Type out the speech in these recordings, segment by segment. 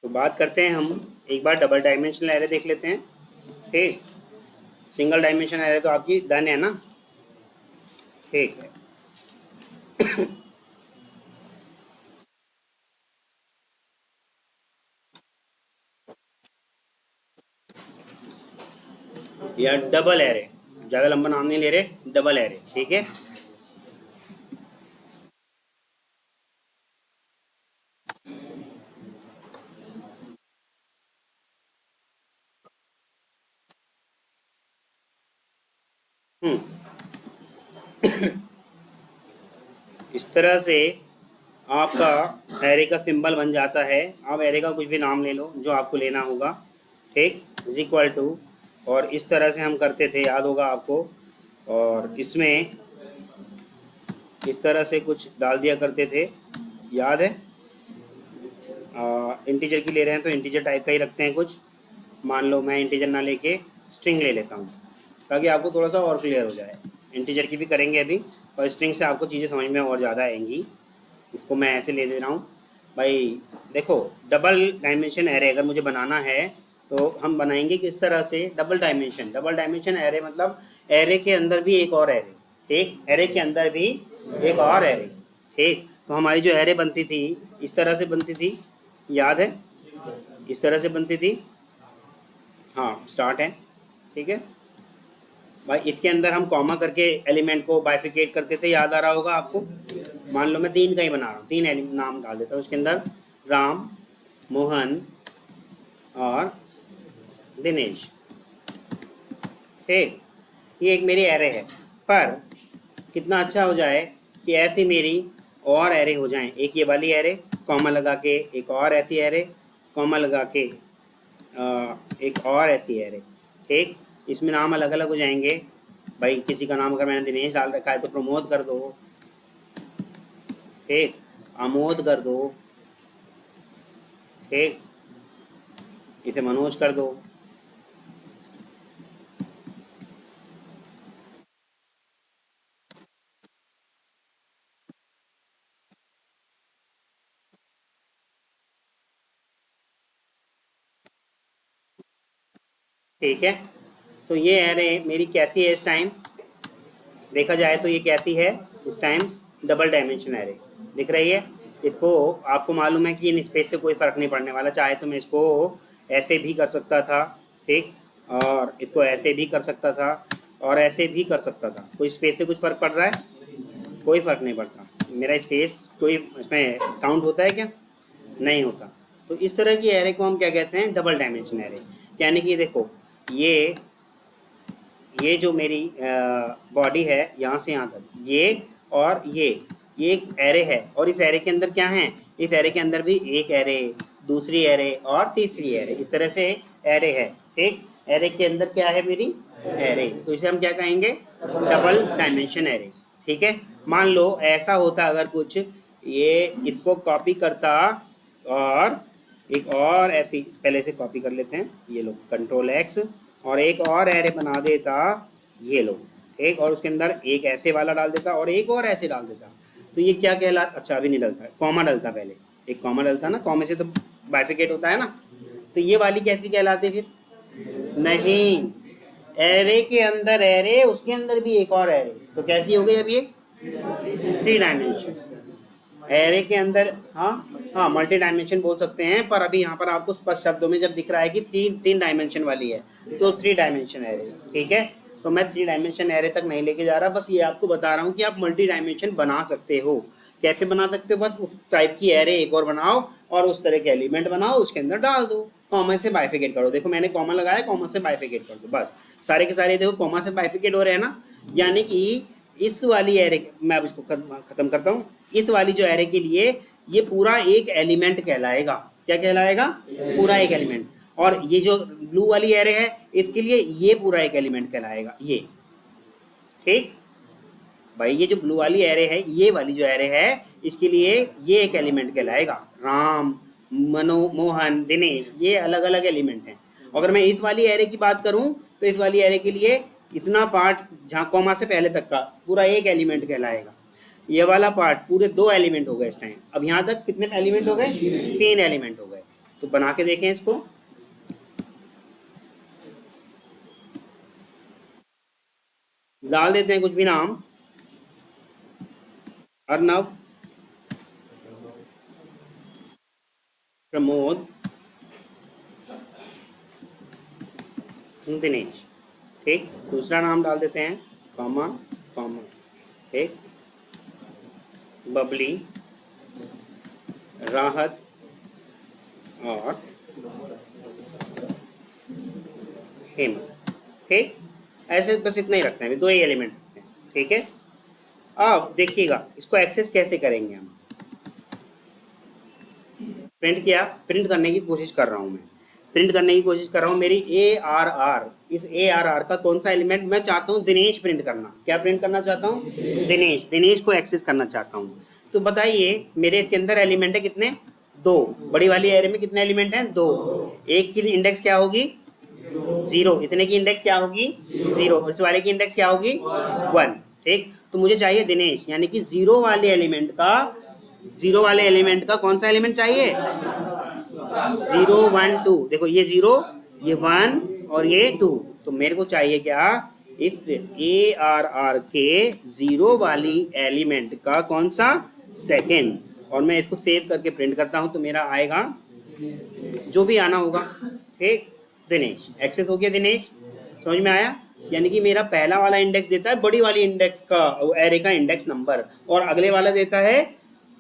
तो बात करते हैं हम एक बार डबल डायमेंशनल एरे देख लेते हैं। ठीक, सिंगल डायमेंशन एरे तो आपकी डन है ना। ठीक है, या डबल एरे, ज़्यादा लंबा नाम नहीं ले रहे, डबल एरे। ठीक है, इस तरह से आपका एरे का सिंबल बन जाता है। आप एरे का कुछ भी नाम ले लो जो आपको लेना होगा। ठीक, इज इक्वल टू, और इस तरह से हम करते थे, याद होगा आपको। और इसमें इस तरह से कुछ डाल दिया करते थे, याद है। इंटीजर की ले रहे हैं तो इंटीजर टाइप का ही रखते हैं कुछ। मान लो मैं इंटीजर ना लेके स्ट्रिंग ले लेता हूँ, ताकि आपको थोड़ा सा और क्लियर हो जाए। इंटीजर की भी करेंगे अभी, और स्ट्रिंग से आपको चीज़ें समझ में और ज़्यादा आएंगी। इसको मैं ऐसे ले दे रहा हूँ भाई। देखो, डबल डायमेंशन एरे अगर मुझे बनाना है तो हम बनाएंगे किस तरह से। डबल डायमेंशन एरे मतलब एरे के अंदर भी एक और एरे। ठीक, एरे के अंदर भी एक और एरे। ठीक, तो हमारी जो एरे बनती थी इस तरह से बनती थी, याद है, इस तरह से बनती थी। हाँ, स्टार्ट है। ठीक है भाई, इसके अंदर हम कॉमा करके एलिमेंट को बाइफिकेट करते थे, याद आ रहा होगा आपको। मान लो मैं 3 का ही बना रहा हूँ, 3 नाम डाल देता हूँ उसके अंदर, राम, मोहन और दिनेश। ठीक, ये एक मेरी एरे है। पर कितना अच्छा हो जाए कि ऐसी मेरी और एरे हो जाएं। एक ये वाली एरे, कॉमा लगा के एक और ऐसी एरे, कॉमा लगा के एक और ऐसी एरे। ठीक, इसमें नाम अलग अलग हो जाएंगे। भाई किसी का नाम अगर मैंने दिनेश डाल रखा है तो प्रमोद कर दो। ठीक, आमोद कर दो। ठीक, इसे मनोज कर दो। ठीक है, तो ये एरे मेरी कैसी है इस टाइम, देखा जाए तो ये कैसी है इस टाइम, डबल डायमेंशन एरे दिख रही है। इसको आपको मालूम है कि इन स्पेस से कोई फ़र्क नहीं पड़ने वाला। चाहे तो मैं इसको ऐसे भी कर सकता था, ठीक, और इसको ऐसे भी कर सकता था, और ऐसे भी कर सकता था। कोई स्पेस से कुछ फ़र्क पड़ रहा है? कोई फ़र्क नहीं पड़ता। मेरा स्पेस कोई इसमें काउंट होता है क्या? नहीं होता। तो इस तरह की एरे को हम क्या कहते हैं, डबल डायमेंशन एरे। यानी कि देखो, ये जो मेरी बॉडी है यहाँ से यहाँ तक, ये और ये एक एरे है। और इस एरे के अंदर क्या है, इस एरे के अंदर भी एक एरे, दूसरी एरे और तीसरी एरे, इस तरह से एरे है। ठीक, एरे के अंदर क्या है मेरी, एरे। तो इसे हम क्या कहेंगे, डबल डायमेंशन एरे। ठीक है, मान लो ऐसा होता अगर कुछ, ये इसको कॉपी करता और एक और ऐसी, पहले से कॉपी कर लेते हैं, ये लोग कंट्रोल एक्स, और एक और एरे बना देता, ये लोग एक, और उसके अंदर एक ऐसे वाला डाल देता और एक और ऐसे डाल देता। तो ये क्या कहलाता, अच्छा अभी नहीं डलता, कॉमा डलता पहले, एक कॉमा डलता ना, कॉमे से तो बाइफिकेट होता है ना। तो ये वाली कैसी कहलाती फिर, नहीं, एरे के अंदर एरे, उसके अंदर भी एक और एरे, तो कैसी हो गई अब ये, 3 डायमेंशन एरे के अंदर। हाँ हाँ, मल्टी डायमेंशन बोल सकते हैं, पर अभी यहाँ पर आपको स्पष्ट शब्दों में जब दिख रहा है कि 3 डायमेंशन वाली है, तो 3 डायमेंशन एरे। ठीक है, तो मैं 3 डायमेंशन एरे तक नहीं लेके जा रहा, बस ये आपको बता रहा हूँ कि आप मल्टी डायमेंशन बना सकते हो। कैसे बना सकते हो, बस उस टाइप की एरे एक और बनाओ और उस तरह के एलिमेंट बनाओ, उसके अंदर डाल दो, कॉमा से बाइफिकेट करो। देखो मैंने कॉमा लगाया, कॉमा से बाइफिकेट कर दो, बस सारे के सारे देखो कॉमा से बाइफिकेट हो रहे हैं ना। यानी कि इस वाली एरे, मैं अब इसको खत्म करता हूँ। इस वाली जो एरे के लिए ये पूरा एक एलिमेंट कहलाएगा। क्या कहलाएगा, पूरा एक एलिमेंट। और ये जो ब्लू वाली एरे है, इसके लिए ये पूरा एक एलिमेंट कहलाएगा, ये। ठीक भाई, ये जो ब्लू वाली एरे है, ये वाली जो एरे है, इसके लिए ये एक एलिमेंट कहलाएगा। राम, मोहन, दिनेश, ये अलग अलग एलिमेंट हैं। अगर मैं इस वाली एरे की बात करूं तो इस वाली एरे के लिए इतना पार्ट जहाँ कॉमा से पहले तक का पूरा एक एलिमेंट कहलाएगा। ये वाला पार्ट पूरे 2 एलिमेंट हो गए इस टाइम। अब यहाँ तक कितने एलिमेंट हो गए, 3 एलिमेंट हो गए। तो बना के देखें इसको। डाल देते हैं कुछ भी नाम, अर्नव, प्रमोद, दिनेश। ठीक, दूसरा नाम डाल देते हैं, कॉमा कॉमा। ठीक, बबली, राहत और हेमा। ठीक, ऐसे बस इतना ही रखते हैं, अभी 2 ही एलिमेंट रखते हैं। ठीक है, अब देखिएगा इसको एक्सेस कैसे करेंगे हम। प्रिंट किया, प्रिंट करने की कोशिश कर रहा हूँ मैं, प्रिंट करने की कोशिश कर रहा हूँ। मेरी ARR, इस ARR का कौन सा एलिमेंट मैं चाहता हूँ, दिनेश प्रिंट करना। क्या प्रिंट करना चाहता हूँ, दिनेश, दिनेश को एक्सेस करना चाहता हूँ। तो बताइए मेरे इसके अंदर एलिमेंट है कितने, 2। बड़ी वाली एरे में कितने एलिमेंट हैं, 2। एक की इंडेक्स क्या होगी, 0, इतने की इंडेक्स क्या होगी, 0, और इस वाले की इंडेक्स क्या होगी, 1। ठीक, तो मुझे चाहिए दिनेश, यानी कि 0 वाले एलिमेंट का, 0 वाले एलिमेंट का कौन सा एलिमेंट चाहिए, 0 1 2। देखो ये 0, ये 1 और ये 2, तो मेरे को चाहिए क्या, इस ARR के 0 वाली एलिमेंट का कौन सा, सेकंड। और मैं इसको सेव करके प्रिंट करता हूं, तो मेरा आएगा जो भी आना होगा। ठीक, दिनेश एक्सेस हो गया, दिनेश, समझ में आया। यानी कि मेरा पहला वाला इंडेक्स देता है बड़ी वाली इंडेक्स का, एरे का इंडेक्स नंबर, और अगले वाला देता है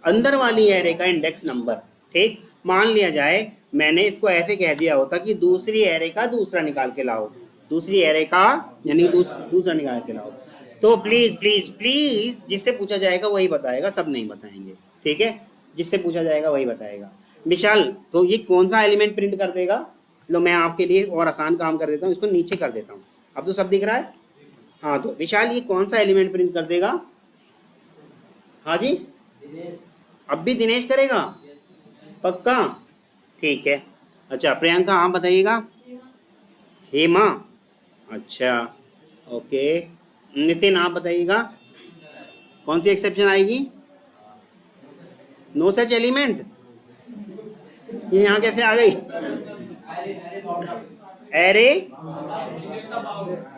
अंदर वाली एरे का इंडेक्स नंबर। ठीक, मान लिया जाए मैंने इसको ऐसे कह दिया होता कि दूसरी एरे का दूसरा निकाल के लाओ, दूसरी एरे का यानी दूसरा निकाल के लाओ। तो प्लीज प्लीज प्लीज, जिससे पूछा जाएगा वही बताएगा, सब नहीं बताएंगे। ठीक है, जिससे पूछा जाएगा वही बताएगा। विशाल, तो ये कौन सा एलिमेंट प्रिंट कर देगा। लो मैं आपके लिए और आसान काम कर देता हूँ, इसको नीचे कर देता हूँ, अब तो सब दिख रहा है। हाँ, तो विशाल ये कौन सा एलिमेंट प्रिंट कर देगा। हाँ जी, अब भी दिनेश करेगा, पक्का, ठीक है। अच्छा प्रियंका आप बताइएगा, हेमा, अच्छा ओके। नितिन आप बताइएगा, कौन सी एक्सेप्शन आएगी, नो सच एलिमेंट, ये यहाँ कैसे आ गई, array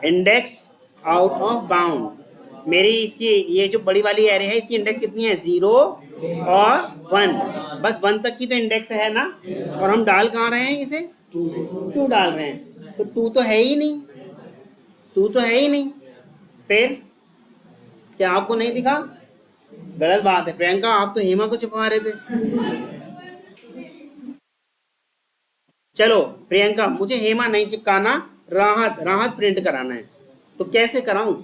index out of bound. मेरी इसकी ये जो बड़ी वाली एरे है इसकी इंडेक्स कितनी है, 0 और 1, बस 1 तक की तो इंडेक्स है ना, और हम डाल कहाँ रहे हैं इसे, 2 डाल रहे हैं, तो 2 तो है ही नहीं, 2 तो है ही नहीं। फिर क्या आपको नहीं दिखा, गलत बात है प्रियंका, आप तो हेमा को छुपा रहे थे। चलो प्रियंका, मुझे हेमा नहीं चिपकाना, राहत, राहत प्रिंट कराना है, तो कैसे कराऊं,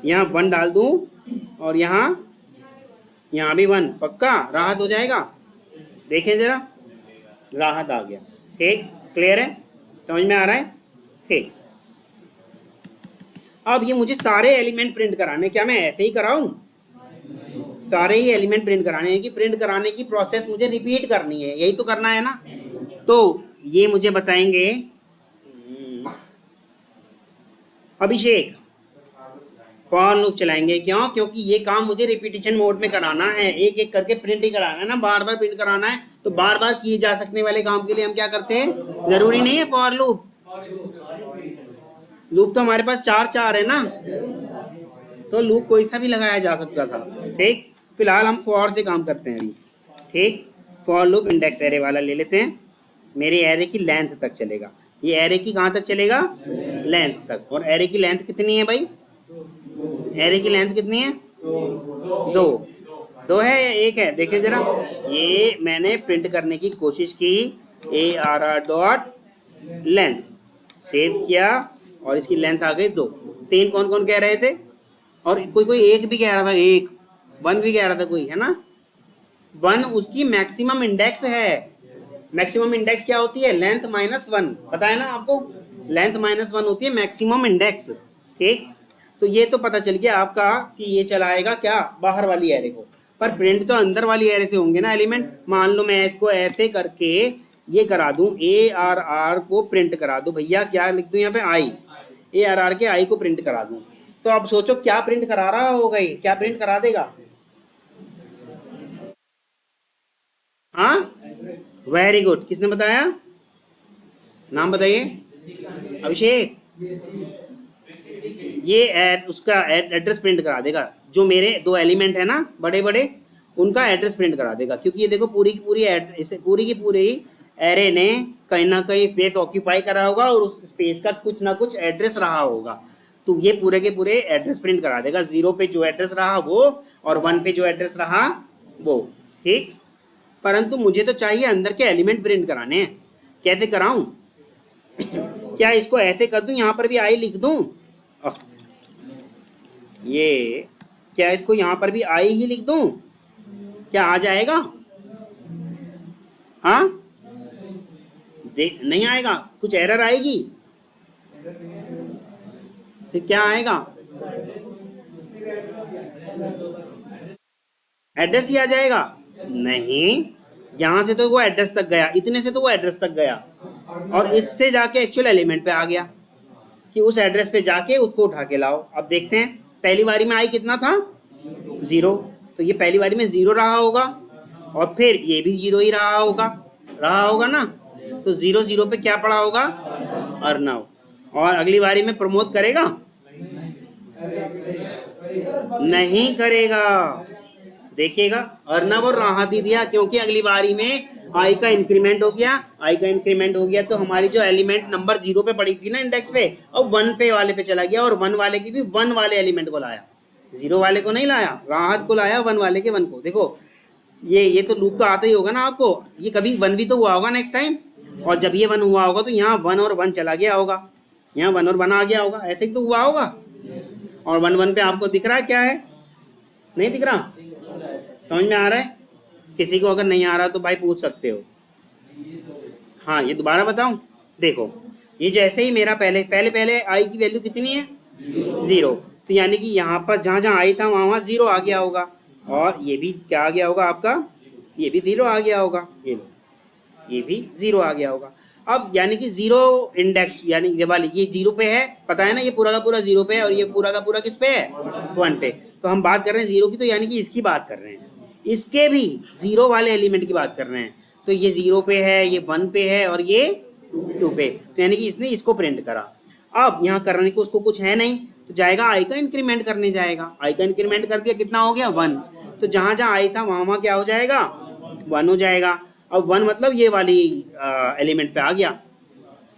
यहाँ 1 डाल दूं और यहाँ भी 1, पक्का राहत हो जाएगा। देखें जरा, राहत आ गया। ठीक, क्लियर है, समझ में आ रहा है। ठीक, अब ये मुझे सारे एलिमेंट प्रिंट कराने, क्या मैं ऐसे ही कराऊं, सारे ही एलिमेंट प्रिंट कराने हैं कि प्रिंट कराने की प्रोसेस मुझे रिपीट करनी है, यही तो करना है ना। तो ये मुझे बताएंगे अभिषेक, फॉर लूप चलाएंगे, क्यों, क्योंकि ये काम मुझे रिपीटिशन मोड में कराना है, एक एक करके प्रिंट ही कराना है ना, बार बार प्रिंट कराना है। तो बार बार किए जा सकने वाले काम के लिए हम क्या करते हैं, जरूरी नहीं है फॉर लूप, लूप तो हमारे पास 4 है ना, तो लूप कोई सा भी लगाया जा सकता था। ठीक, फिलहाल हम फॉर से काम करते हैं अभी। ठीक, फॉर लूप इंडेक्स एरे वाला ले लेते हैं, मेरे एरे की लेंथ तक चलेगा, ये एरे की कहाँ तक चलेगा, लेंथ तक। और एरे की लेंथ कितनी है भाई, एरे की लेंथ कितनी है, 2 है या 1 है, देखें जरा। ये मैंने प्रिंट करने की कोशिश की, ARR डॉट लेंथ, सेव किया और इसकी लेंथ आ गई 2। 3 कौन कौन कह रहे थे, और कोई 1 भी कह रहा था, 1 भी कह रहा था कोई, है ना। 1 उसकी मैक्सिमम इंडेक्स है, मैक्सिमम इंडेक्स क्या होती है, लेंथ -1, पता है ना आपको, लेंथ -1 होती है मैक्सिमम इंडेक्स। ठीक, तो ये तो पता चल गया आपका कि ये चलाएगा क्या, बाहर वाली एरे को, पर प्रिंट तो अंदर वाली एरे से होंगे ना एलिमेंट। मान लो मैं इसको ऐसे करके ये करा दूं, ARR को प्रिंट करा दूं भैया, क्या लिख दूं यहाँ पे, आई, ARR के आई को प्रिंट करा दूं, तो अब सोचो क्या प्रिंट करा रहा होगा, ये क्या प्रिंट करा देगा, हाँ, वेरी गुड। किसने बताया? नाम बताइए। अभिषेक। ये उसका एड्रेस प्रिंट करा देगा। जो मेरे दो एलिमेंट है ना बड़े बड़े, उनका एड्रेस प्रिंट करा देगा, क्योंकि ये देखो पूरी की पूरी पूरी की पूरी एरे ने कहीं ना कहीं स्पेस ऑक्यूपाई करा होगा और उस स्पेस का कुछ ना कुछ एड्रेस रहा होगा। तो ये पूरे के पूरे एड्रेस प्रिंट करा देगा। 0 पे जो एड्रेस रहा वो, और 1 पे जो एड्रेस रहा वो। ठीक। परंतु मुझे तो चाहिए अंदर के एलिमेंट प्रिंट कराने हैं। कैसे कराऊं? क्या इसको ऐसे कर दूं, यहाँ पर भी आई लिख दूं? ये क्या इसको यहाँ पर भी आई ही लिख दूं? क्या आ जाएगा? हाँ, देख नहीं आएगा, कुछ एरर आएगी। फिर क्या आएगा? एड्रेस ही आ जाएगा। नहीं, यहाँ से तो वो एड्रेस तक गया, इतने से तो वो एड्रेस तक गया, और इससे जाके एक्चुअल एलिमेंट पे आ गया कि उस एड्रेस पे जाके उसको उठा के लाओ। अब देखते हैं, पहली बारी में आई कितना था? 0। तो ये पहली बारी में 0 रहा होगा, और फिर ये भी 0 ही रहा होगा ना। तो 0 0 पे क्या पड़ा होगा? अर्नव। और अगली बारी में प्रमोद करेगा? नहीं करेगा। देखिएगा, अर्नव और राहत ही दिया, क्योंकि अगली बारी में आई का इंक्रीमेंट हो गया। आई का इंक्रीमेंट हो गया तो हमारी जो एलिमेंट नंबर 0 पे पड़ी थी ना इंडेक्स पे, अब 1 पे वाले पे चला गया, और 1 वाले की भी 1 वाले एलिमेंट को लाया, 0 वाले को नहीं लाया, राहत को लाया 1 वाले के 1 को। देखो ये तो लूप तो आता ही होगा ना आपको। ये कभी 1 भी तो हुआ होगा नेक्स्ट टाइम, और जब ये 1 हुआ होगा तो यहाँ 1 और 1 चला गया होगा, यहाँ 1 और 1 आ गया होगा, ऐसे ही तो हुआ होगा। और 1 1 पे आपको दिख रहा है क्या है? नहीं दिख रहा? समझ में आ रहा है? किसी को अगर नहीं आ रहा तो भाई पूछ सकते हो। हाँ, ये दोबारा बताऊं? देखो, ये जैसे ही मेरा पहले आई की वैल्यू कितनी है? 0। तो यानी कि यहाँ पर जहाँ जहाँ आई था वहाँ 0 आ गया होगा, और ये भी क्या आ गया होगा आपका? ये भी 0 आ गया होगा। ये लो, ये भी 0 आ गया होगा। अब यानी कि 0 इंडेक्स, यानी ये वाली ये 0 पे है, पता है ना, ये पूरा का पूरा 0 पे है, और ये पूरा का पूरा किस पे है? 1 पे। तो हम बात कर रहे हैं 0 की, तो यानी कि इसकी बात कर रहे हैं, इसके भी 0 वाले एलिमेंट की बात कर रहे हैं। तो ये 0 पे है, ये 1 पे है, और ये 2 पे। तो यानी कि इसने इसको प्रिंट करा। अब यहाँ करने को उसको कुछ है नहीं, तो जाएगा आई का इंक्रीमेंट करने जाएगा। आई का इंक्रीमेंट कर दिया, कितना हो गया? 1। तो जहाँ जहाँ आई था वहाँ क्या हो जाएगा? 1 हो जाएगा। अब 1 मतलब ये वाली एलिमेंट पे आ गया।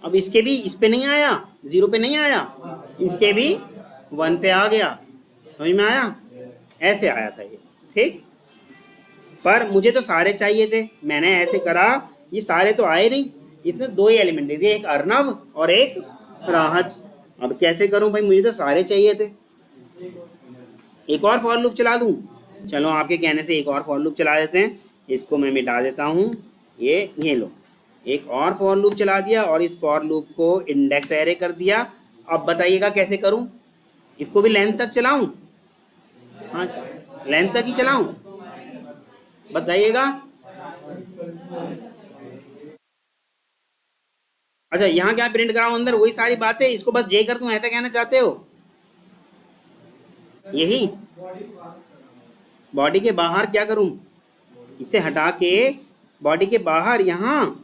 अब इसके भी इस पे नहीं आया, 0 पे नहीं आया, इसके भी 1 पे आ गया। समझ में आया? ऐसे आया था ये। ठीक। पर मुझे तो सारे चाहिए थे, मैंने ऐसे करा, ये सारे तो आए नहीं, इसने 2 ही एलिमेंट दे दिए, एक अर्नव और एक राहत। अब कैसे करूं भाई, मुझे तो सारे चाहिए थे। एक और फॉर लूप चला दूं? चलो आपके कहने से एक और फॉर लूप चला देते हैं। इसको मैं मिटा देता हूं। ये लो, एक और फॉर लूप चला दिया, और इस फॉर लूप को इंडेक्स एरे कर दिया। अब बताइएगा कैसे करूं? इसको भी लेंथ तक चलाऊं? हाँ, लेंथ तक ही चलाऊं, बताइएगा। अच्छा, यहाँ क्या प्रिंट कराऊं? अंदर वही सारी बातें, इसको बस जे कर दूं, ऐसा कहना चाहते हो? यही बॉडी के बाहर क्या करूं? इसे हटा के बॉडी के बाहर यहाँ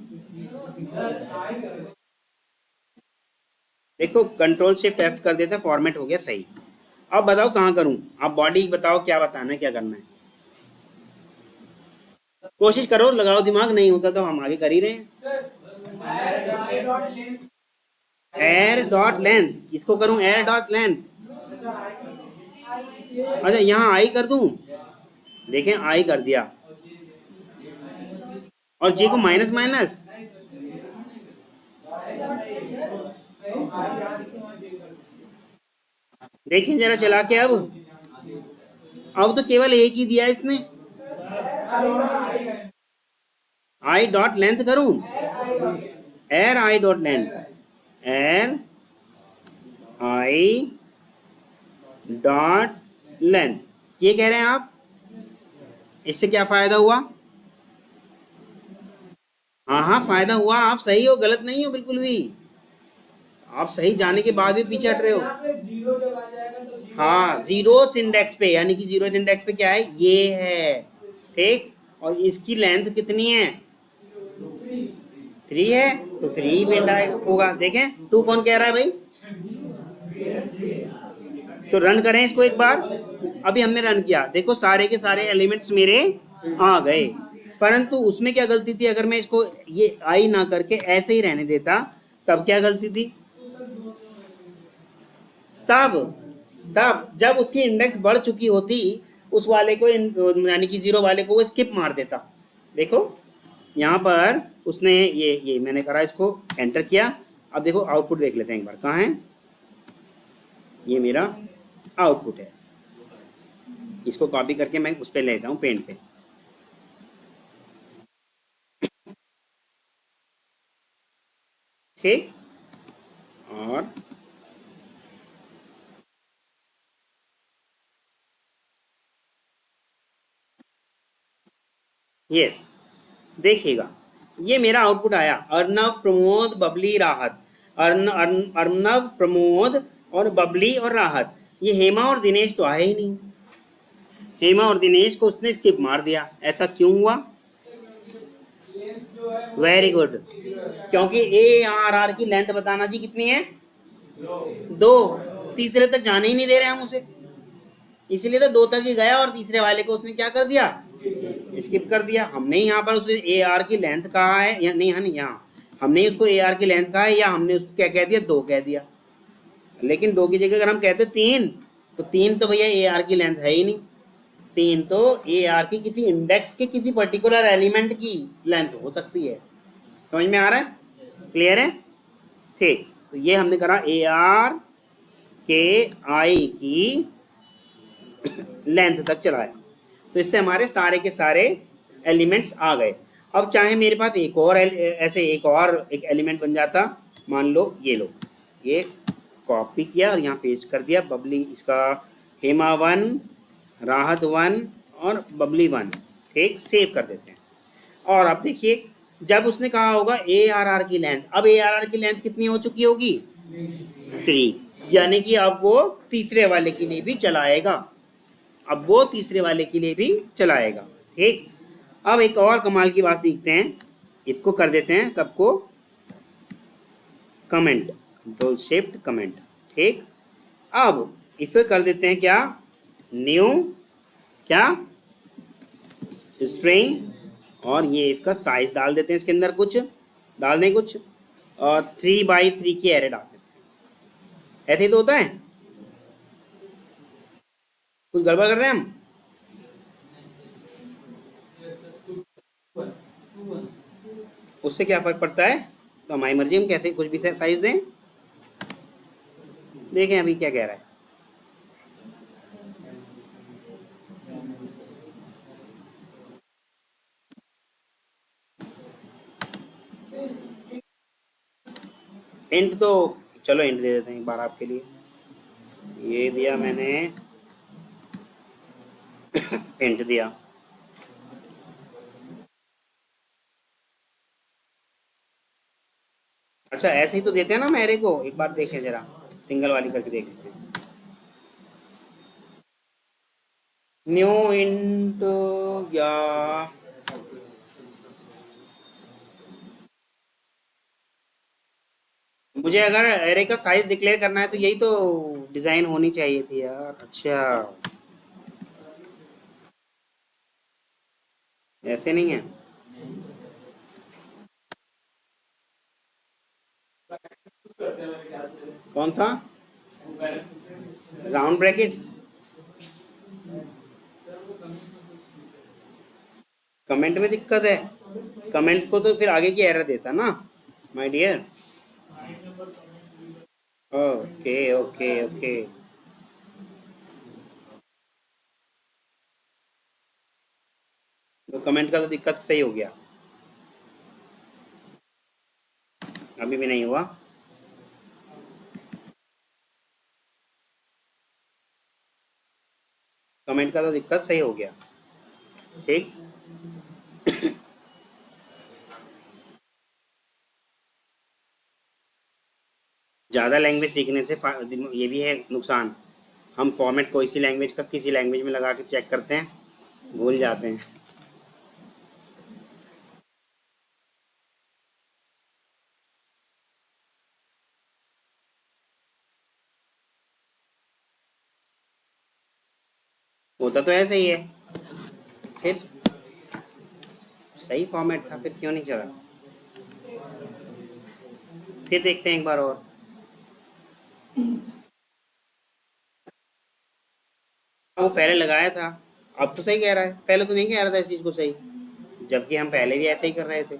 देखो, कंट्रोल शिफ्ट F कर देते, फॉर्मेट हो गया सही। अब बताओ कहाँ करूं? आप बॉडी बताओ, क्या बताना है, क्या करना है? कोशिश करो, लगाओ दिमाग, नहीं होता तो हम आगे कर ही रहे हैं। एयर डॉट लेंथ, इसको करूं एयर डॉट लेंथ। अच्छा, यहाँ आई कर दूं? देखें, आई कर दिया, और जे को माइनस माइनस। देखें जरा चला के। अब तो केवल एक ही दिया इसने। आई डॉट लेंथ करूं? Air I dot length, air I dot length, ये कह रहे हैं आप। इससे क्या फायदा हुआ? हाँ हाँ, फायदा हुआ। आप सही हो, गलत नहीं हो बिल्कुल भी। आप सही जाने के बाद भी पीछे हट रहे हो। हाँ, 0th इंडेक्स पे, यानी कि 0th इंडेक्स पे क्या है? ये है। ठीक। और इसकी लेंथ कितनी है, 3 है, तो 3 ही पिंड आएगा होगा। देखें 2 कौन कह रहा है भाई, तो रन करें इसको एक बार। अभी हमने रन किया, देखो सारे के सारे एलिमेंट्स मेरे आ गए, परंतु उसमें क्या गलती थी, अगर मैं इसको ये आई ना करके ऐसे ही रहने देता तब क्या गलती थी, तब तब जब उसकी इंडेक्स बढ़ चुकी होती उस वाले को यानी कि 0 वाले को वो स्किप मार देता। देखो यहाँ पर उसने ये मैंने करा, इसको एंटर किया। अब देखो आउटपुट देख लेते हैं एक बार, कहाँ है, ये मेरा आउटपुट है। इसको कॉपी करके मैं उस पर लेता हूँ, पेंट पे। ठीक, और यस, देखिएगा ये मेरा आउटपुट आया, अर्नव प्रमोद बबली राहत। अर्नव प्रमोद और बबली और राहत, ये हेमा और दिनेश तो आए ही नहीं। हेमा और दिनेश को उसने स्किप मार दिया, ऐसा क्यों हुआ, वेरी गुड, क्योंकि ARR की लेंथ बताना जी कितनी है, 2, तीसरे तक जाने ही नहीं दे रहे हम उसे, इसलिए तो 2 तक ही गया और तीसरे वाले को उसने क्या कर दिया, स्किप कर दिया। हमने यहाँ पर उसे AR की लेंथ कहा है या नहीं, है यहाँ हमने उसको AR की लेंथ कहा है, या हमने उसको क्या कह दिया, 2 कह दिया। लेकिन 2 की जगह अगर हम कहते 3, तो 3 तो भैया AR की लेंथ है ही नहीं, 3 तो AR की किसी इंडेक्स के किसी पर्टिकुलर एलिमेंट की लेंथ हो सकती है। समझ में आ रहा है, क्लियर है, ठीक। तो ये हमने करा AR के आई की लेंथ तक चलाया, तो इससे हमारे सारे के सारे एलिमेंट्स आ गए। अब चाहे मेरे पास एक और ऐसे एक एलिमेंट बन जाता, मान लो ये लो, ये कॉपी किया और यहाँ पेस्ट कर दिया, बबली इसका हेमा 1, राहत 1 और बबली 1, ठीक, सेव कर देते हैं। और अब देखिए जब उसने कहा होगा ARR की लेंथ, अब ARR की लेंथ कितनी हो चुकी होगी, 3, यानी कि अब वो तीसरे वाले के लिए भी चलाएगा, अब वो तीसरे वाले के लिए भी चलाएगा, ठीक। अब एक और कमाल की बात सीखते हैं, इसको कर देते हैं सबको कमेंट, कंट्रोल शिफ्ट कमेंट, ठीक। अब इसे कर देते हैं क्या, न्यू क्या स्ट्रिंग, और ये इसका साइज डाल देते हैं, इसके अंदर कुछ डाल दें कुछ, और 3x3 की एरे डाल देते हैं। ऐसे ही तो होता है, कुछ गड़बड़ कर रहे हैं हम, उससे क्या फर्क पड़ता है, तो हमारी मर्जी, हम कैसे कुछ भी साइज दें। देखें अभी क्या कह रहा है, इंट तो चलो इंट दे देते हैं एक बार आपके लिए, ये दिया मैंने इंट दिया। अच्छा ऐसे ही तो देते हैं ना मेरे को, एक बार देखें जरा, सिंगल वाली करके देख लेते हैं। न्यू इंट या मुझे अगर एरे का साइज डिक्लेयर करना है तो यही तो डिजाइन होनी चाहिए थी यार। अच्छा ऐसे नहीं है, कौन सा राउंड ब्रैकेट, कमेंट में दिक्कत है, कमेंट को तो फिर आगे की एरर देता ना my dear. Okay okay okay, तो कमेंट का तो दिक्कत सही हो गया, अभी भी नहीं हुआ, कमेंट का तो दिक्कत सही हो गया, ठीक। ज़्यादा लैंग्वेज सीखने से ये भी है नुकसान, हम फॉर्मेट कोई सी लैंग्वेज का किसी लैंग्वेज में लगा के चेक करते हैं, भूल जाते हैं। होता तो ऐसे ही है। फिर सही फॉर्मेट था, फिर क्यों नहीं चला? फिर देखते हैं एक बार और। वो पहले लगाया था, अब तो सही कह रहा है, पहले तो नहीं कह रहा था इस चीज को सही, जबकि हम पहले भी ऐसे ही कर रहे थे।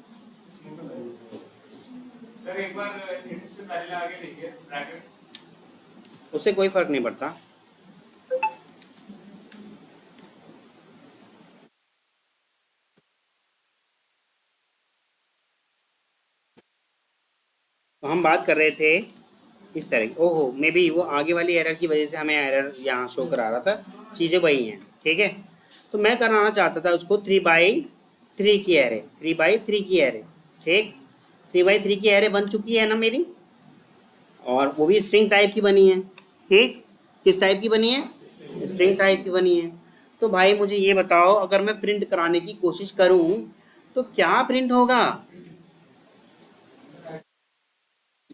सर एक बार हिंट से पहले आगे देखिए ब्रैकेट। उससे कोई फर्क नहीं पड़ता। तो हम बात कर रहे थे इस तरह की। ओहो, मे बी वो आगे वाली एरर की वजह से हमें एरर यहाँ शो करा रहा था। चीज़ें वही हैं, ठीक है। तो मैं कराना चाहता था उसको 3x3 की एरे, 3x3 की एरे, ठीक। 3x3 की एरे बन चुकी है ना मेरी, और वो भी स्ट्रिंग टाइप की बनी है, ठीक। किस टाइप की बनी है? स्ट्रिंग टाइप की बनी है। तो भाई मुझे ये बताओ, अगर मैं प्रिंट कराने की कोशिश करूं तो क्या प्रिंट होगा?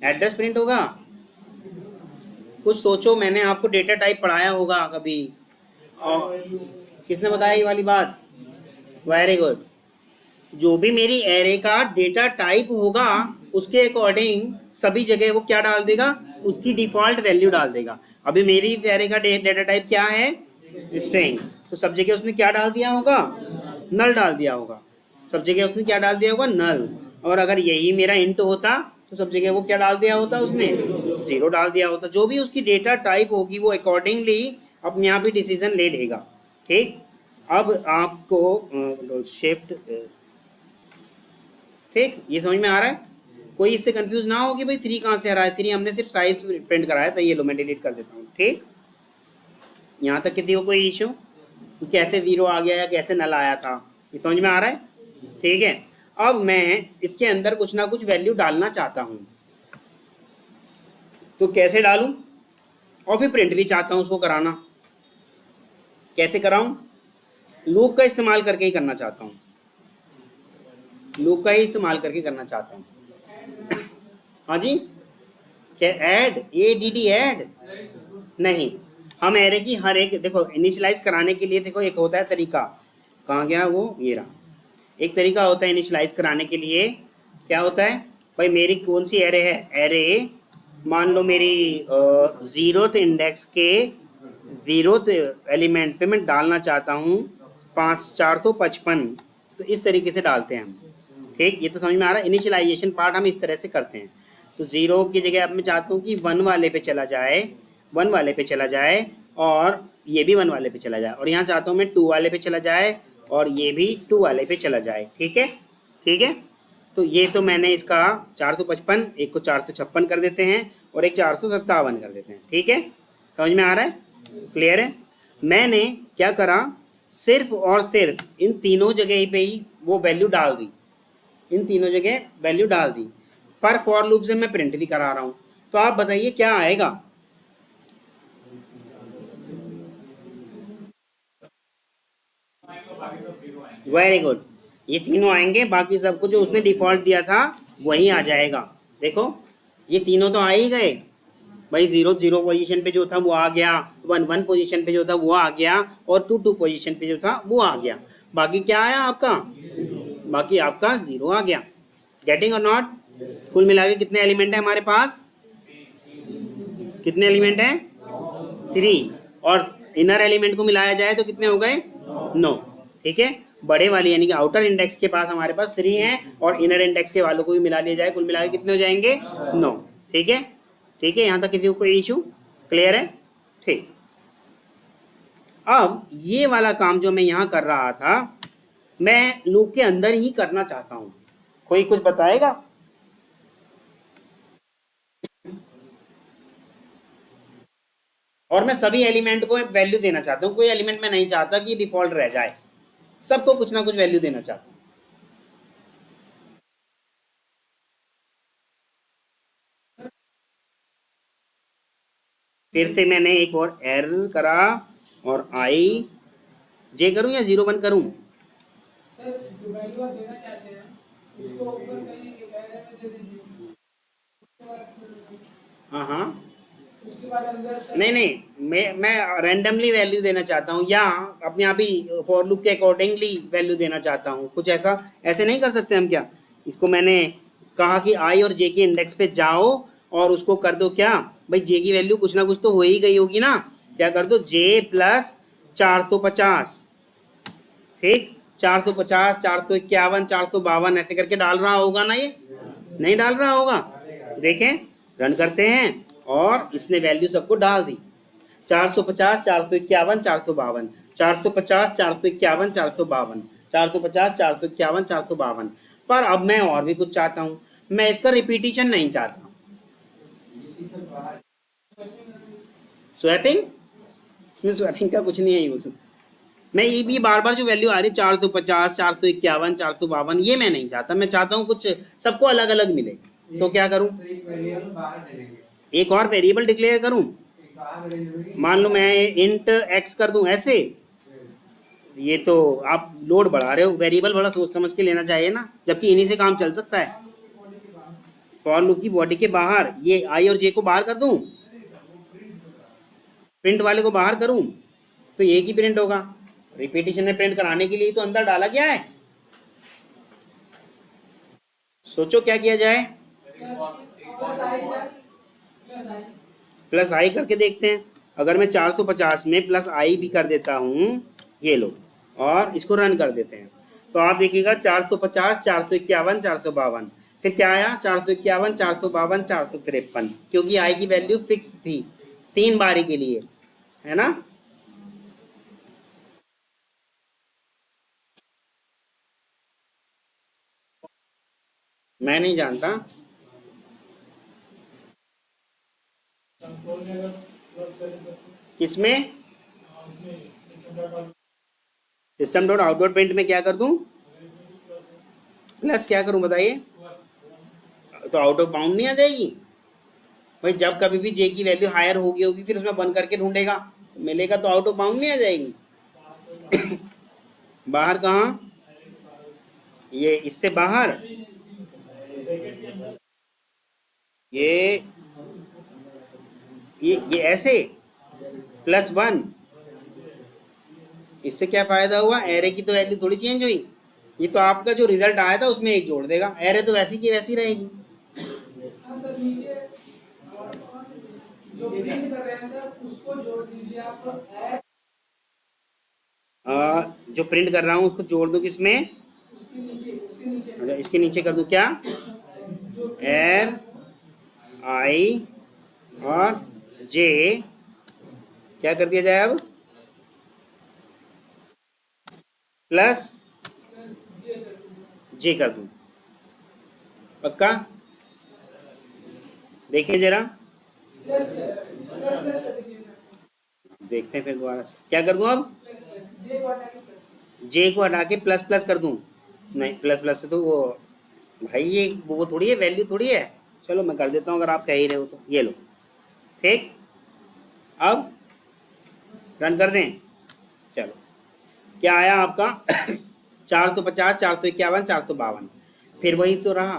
एड्रेस प्रिंट होगा? कुछ सोचो, मैंने आपको डेटा टाइप पढ़ाया होगा कभी, और किसने बताया ये वाली बात? Very good. जो भी मेरी एरे का डेटा टाइप होगा उसके अकॉर्डिंग सभी जगह वो क्या डाल देगा? उसकी डिफॉल्ट वैल्यू डाल देगा। अभी मेरी इस एरे का डेटा टाइप क्या है? स्ट्रिंग। तो सब जगह उसने क्या डाल दिया होगा? नल डाल दिया होगा। सब जगह उसने क्या डाल दिया होगा? नल। और अगर यही मेरा इंट होता तो सब जगह वो क्या डाल दिया होता? उसने जीरो डाल दिया होता। जो भी उसकी डेटा टाइप होगी वो अकॉर्डिंगली अपने आप ही डिसीजन ले लेगा, ठीक। अब आपको शिफ्ट, ठीक, ये समझ में आ रहा है? कोई इससे कंफ्यूज ना हो कि भाई 3 कहाँ से आ रहा है। 3 हमने सिर्फ साइज प्रिंट कराया था। ये लो मैं डिलीट कर देता हूँ, ठीक। यहाँ तक किसी को कोई इशू? कैसे जीरो आ गया या कैसे नल आया था, ये समझ में आ रहा है? ठीक है। अब मैं इसके अंदर कुछ ना कुछ वैल्यू डालना चाहता हूँ, तो कैसे डालूं? और फिर प्रिंट भी चाहता हूँ उसको कराना। कैसे कराऊं? लूप का इस्तेमाल करके ही करना चाहता हूँ। लूप का ही इस्तेमाल करके करना चाहता हूँ। हाँ जी, क्या ऐड? ADD add? नहीं, हम एरे की हर एक, देखो इनिशियलाइज कराने के लिए देखो एक होता है तरीका। कहाँ गया वो? ये रहा। एक तरीका होता है इनिशियलाइज कराने के लिए। क्या होता है भाई? मेरी कौन सी एरे है? एरे मान लो मेरी जीरोथ इंडेक्स के जीरोथ एलिमेंट पे मैं डालना चाहता हूँ 5455। तो इस तरीके से डालते हैं हम, ठीक। ये तो समझ में आ रहा है? इनिशियलाइजेशन पार्ट हम इस तरह से करते हैं। तो जीरो की जगह अब मैं चाहता हूँ कि 1 वाले पे चला जाए, 1 वाले पे चला जाए, और ये भी 1 वाले पे चला जाए, और यहाँ चाहता हूँ मैं 2 वाले पे चला जाए, और ये भी 2 वाले पे चला जाए, ठीक है। ठीक है। तो ये तो मैंने इसका 455, एक को 456 कर देते हैं, और एक 457 कर देते हैं, ठीक है। समझ में आ रहा है? क्लियर है? मैंने क्या करा, सिर्फ और सिर्फ इन तीनों जगह पे ही वो वैल्यू डाल दी। इन तीनों जगह वैल्यू डाल दी, पर फॉर लूप से मैं प्रिंट भी करा रहा हूँ। तो आप बताइए क्या आएगा? Very good. ये तीनों आएंगे, बाकी सबको जो उसने डिफॉल्ट दिया था वही आ जाएगा। देखो, ये तीनों तो आ ही गए भाई। 0 0 पोजीशन पे जो था वो आ गया, 1 1 पोजीशन पे जो था वो आ गया, और 2 2 पोजीशन पे जो था वो आ गया। बाकी क्या आया आपका? बाकी आपका जीरो आ गया। गेटिंग और नॉट? कुल मिला के कितने एलिमेंट है हमारे पास? कितने एलिमेंट है? 3। और इनर एलिमेंट को मिलाया जाए तो कितने हो गए? 9। ठीक है। बड़े वाली यानी कि आउटर इंडेक्स के पास हमारे पास 3 हैं, और इनर इंडेक्स के वालों को भी मिला लिया जाए, कुल मिला के कितने हो जाएंगे? 9। ठीक है। ठीक है, यहाँ तक किसी को कोई इशू? क्लियर है? ठीक। अब ये वाला काम जो मैं यहाँ कर रहा था, मैं लूप के अंदर ही करना चाहता हूँ। कोई कुछ बताएगा? और मैं सभी एलिमेंट को वैल्यू देना चाहता हूँ। कोई एलिमेंट मैं नहीं चाहता कि डिफॉल्ट रह जाए, सबको कुछ ना कुछ वैल्यू देना चाहता हूँ। फिर से मैंने एक और एरर करा, और आई जे करूं या 0 1 करूं? सर जो वैल्यू आप देना चाहते हैं उसको ऊपर कहीं एक एरे में दे दीजिए। हाँ हाँ, उसके बाद अंदर सर नहीं, मैं रैंडमली वैल्यू देना चाहता हूँ या अपने आप ही फॉर लूप के अकॉर्डिंगली वैल्यू देना चाहता हूँ, कुछ ऐसा ऐसे नहीं कर सकते हम क्या? इसको मैंने कहा कि आई और जे के इंडेक्स पे जाओ और उसको कर दो क्या भाई, जे की वैल्यू कुछ ना कुछ तो हो ही गई होगी ना, क्या कर दो जे प्लस 450, ठीक, 450, 451, 452 ऐसे करके डाल रहा होगा ना ये, नहीं डाल रहा होगा? देखें, रन करते हैं और इसने वैल्यू सबको डाल दी, 450, 451, 452, 450, 451, 452, 450, 451, 452। पर अब मैं और भी कुछ चाहता हूँ, मैं इसका रिपीटिशन नहीं चाहता। स्वैपिंग, इसमें स्वैपिंग का कुछ नहीं है यूज। मैं ये भी बार बार जो वैल्यू आ रही है 450, 451, 452, ये मैं नहीं चाहता। मैं चाहता हूँ कुछ सबको अलग अलग मिले। तो क्या करूँ? एक और वेरिएबल डिक्लेयर करूँ। मान लो मैं इंट एक्स कर दूं ऐसे, ये तो आप लोड बढ़ा रहे हो, वेरिएबल बड़ा सोच समझ के लेना चाहिए ना, जबकि इन्हीं से काम चल सकता है। फॉर लूप की बॉडी के बाहर ये आई और जे को बाहर कर दूं, प्रिंट वाले को बाहर करूं तो एक ही प्रिंट होगा। रिपीटिशन में प्रिंट कराने के लिए तो अंदर डाला गया है। सोचो क्या किया जाए। प्लस आई सर, प्लस आई। प्लस आई करके देखते हैं। अगर मैं 450 में प्लस आई भी कर देता हूँ, ये लो, और इसको रन कर देते हैं, तो आप देखिएगा 450, 451, 452, फिर क्या आया 451, 452, 453, क्योंकि आई की वैल्यू फिक्स थी 3 बारी के लिए, है ना। मैं नहीं जानता किसमें, system dot out dot print में क्या कर दूं, प्लस क्या करूं बताइए, तो आउट ऑफ बाउंड नहीं आ जाएगी भाई? जब कभी भी जे की वैल्यू हायर होगी फिर उसमें बंद करके ढूंढेगा, मिलेगा तो आउट ऑफ बाउंड नहीं आ जाएगी। बाहर कहाँ, ये इससे बाहर, ये ये ऐसे +1, इससे क्या फायदा हुआ? एरे की तो वैल्यू थोड़ी चेंज हुई, ये तो आपका जो रिजल्ट आया था उसमें एक जोड़ देगा, एरे तो वैसी की वैसी रहेगी। हाँ सर, नीचे जो प्रिंट कर रहे हैं सर उसको जोड़ दीजिए आप ऐड, जो प्रिंट कर रहा हूँ उसको जोड़ दो किसमें? उसके नीचे अच्छा, इसके नीचे कर दूं क्या, जो एर आई और जे, क्या कर दिया जाए अब, प्लस जे कर दूं, पक्का? देखें जरा, प्लस प्लस कर दीजिए सर, देखते हैं फिर दोबारा से क्या कर दूं अब, प्लस जे को हटा के प्लस। जे को हटा के प्लस प्लस कर दूं? नहीं, प्लस प्लस से तो वो भाई ये वो थोड़ी है, वैल्यू थोड़ी है। चलो मैं कर देता हूँ अगर आप कह ही रहे हो तो, ये लो, ठीक। अब रन कर दें, चलो क्या आया आपका? 450, 451, 452, फिर वही तो रहा।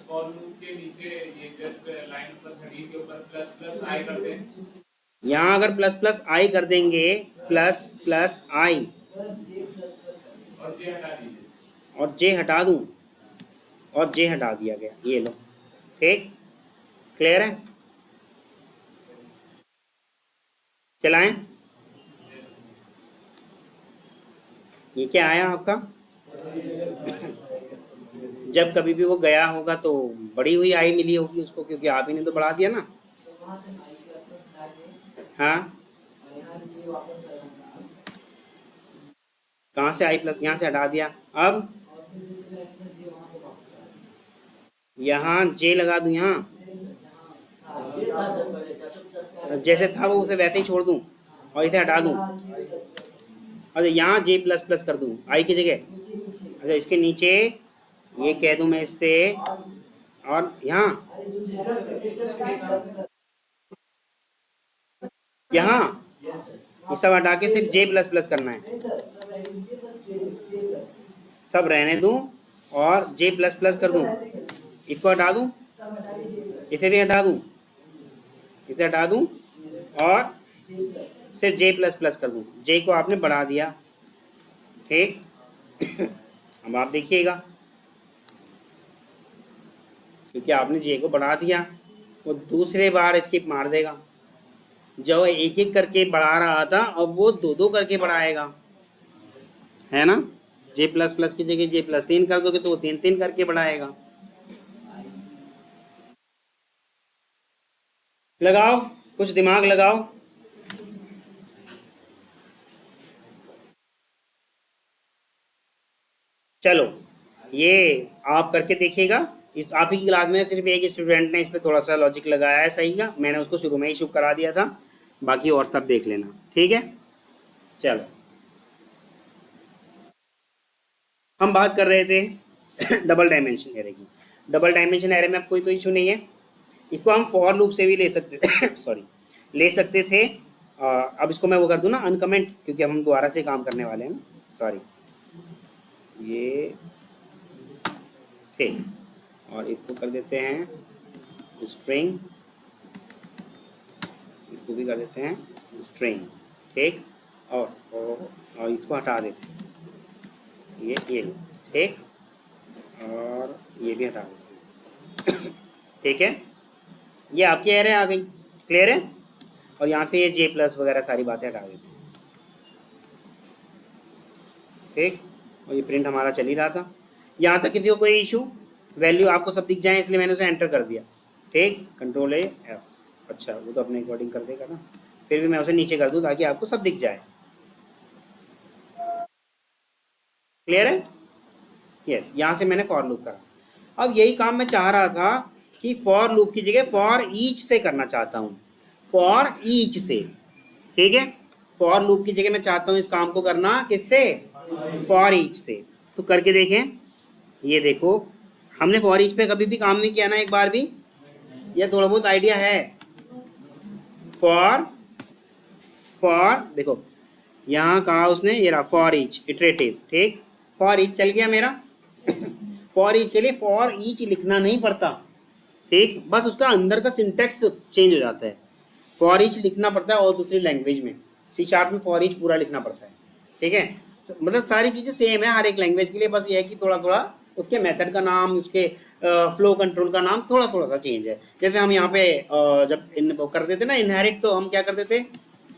फॉर लूप के नीचे ये जस्ट लाइन नंबर 13 के ऊपर प्लस प्लस आई करते हैं। यहाँ अगर प्लस प्लस आई कर देंगे, प्लस प्लस आई और जे हटा दीजिए, और जे हटा दूं, और जे हटा दिया गया, ये लो, ठीक, क्लियर है? चलाएं, ये क्या आया आपका? जब कभी भी वो गया होगा तो बड़ी हुई आई मिली होगी उसको, क्योंकि आप ही ने तो बढ़ा दिया ना। हाँ, कहाँ से आई प्लस, यहाँ से हटा दिया। अब यहाँ जे लगा दूं, यहाँ जैसे था वो उसे वैसे ही छोड़ दूं और इसे हटा दूं। अच्छा, यहाँ जे प्लस प्लस कर दूं आई की जगह। अच्छा, इसके नीचे ये कह दूं मैं इससे, और यहाँ ये सब हटा के सिर्फ जे प्लस प्लस करना है, सब रहने दूं और जे प्लस प्लस कर दूं। इसको हटा दूं, इसे भी हटा दूं, इसे हटा दूं और सिर्फ जे प्लस प्लस कर दूं। जे को आपने बढ़ा दिया, ठीक। अब आप देखिएगा, क्योंकि आपने जे को बढ़ा दिया, वो दूसरे बार स्किप मार देगा। जो एक एक करके बढ़ा रहा था अब वो दो दो करके बढ़ाएगा, है ना। जे प्लस प्लस की जगह जे प्लस 3 कर दोगे तो वो 3 3 करके बढ़ाएगा। लगाओ, कुछ दिमाग लगाओ। चलो ये आप करके देखिएगा। इस आप ही की क्लास में सिर्फ एक स्टूडेंट ने इस पे थोड़ा सा लॉजिक लगाया है, सही का। मैंने उसको शुरू में ही शुरू करा दिया था, बाकी और सब देख लेना, ठीक है। चलो हम बात कर रहे थे डबल डायमेंशन एरे की। डबल डायमेंशन एरे में अब कोई तो इशू नहीं है, इसको हम फॉर लूप से भी ले सकते सॉरी ले सकते थे। अब इसको मैं वो कर दूँ ना अनकमेंट, क्योंकि हम दोबारा से काम करने वाले हैं ना, सॉरी ये ठीक। और इसको कर देते हैं स्ट्रिंग, इसको भी कर देते हैं स्ट्रिंग, ठीक। और इसको हटा देते हैं, ये लो, ठीक। और ये भी हटा देते हैं ठीक है। ये आपकी एरे आ गई, क्लियर है। और यहाँ से ये जे प्लस वगैरह सारी बातें हटा देते हैं, ठीक। और ये प्रिंट हमारा चल ही रहा था। यहाँ तक किसी को कोई इशू, वैल्यू आपको सब दिख जाए इसलिए मैंने उसे एंटर कर दिया, ठीक। कंट्रोल ए एफ, अच्छा वो तो अपने अकॉर्डिंग कर देगा ना, फिर भी मैं उसे नीचे कर दूँ ताकि आपको सब दिख जाए, क्लियर है। यस, यहाँ से मैंने फॉर लूप करा। अब यही काम मैं चाह रहा था कि फॉर लूप की जगह फॉर ईच से करना चाहता हूँ, फॉर ईच से, ठीक है। फॉर लूप की जगह मैं चाहता हूँ इस काम को करना किससे, फॉर ईच से। तो करके देखें, ये देखो हमने फॉर ईच पे कभी भी काम नहीं किया ना एक बार भी, ये थोड़ा बहुत आइडिया है। फॉर देखो यहाँ कहा उसने, ये रहा फॉर ईच इटरेटिव, ठीक। फॉर ईच चल गया मेरा फॉर ईच के लिए फॉर ईच लिखना नहीं पड़ता, ठीक। बस उसका अंदर का सिंटेक्स चेंज हो जाता है। फॉर ईच लिखना पड़ता है और दूसरी लैंग्वेज में C# में फॉर ईच पूरा लिखना पड़ता है, ठीक है। मतलब सारी चीज़ें सेम है हर एक लैंग्वेज के लिए, बस ये है कि थोड़ा थोड़ा उसके मेथड का नाम, उसके फ्लो कंट्रोल का नाम थोड़ा थोड़ा सा चेंज है। जैसे हम यहाँ पे जब कर देते ना इनहेरिट, तो हम क्या करते थे,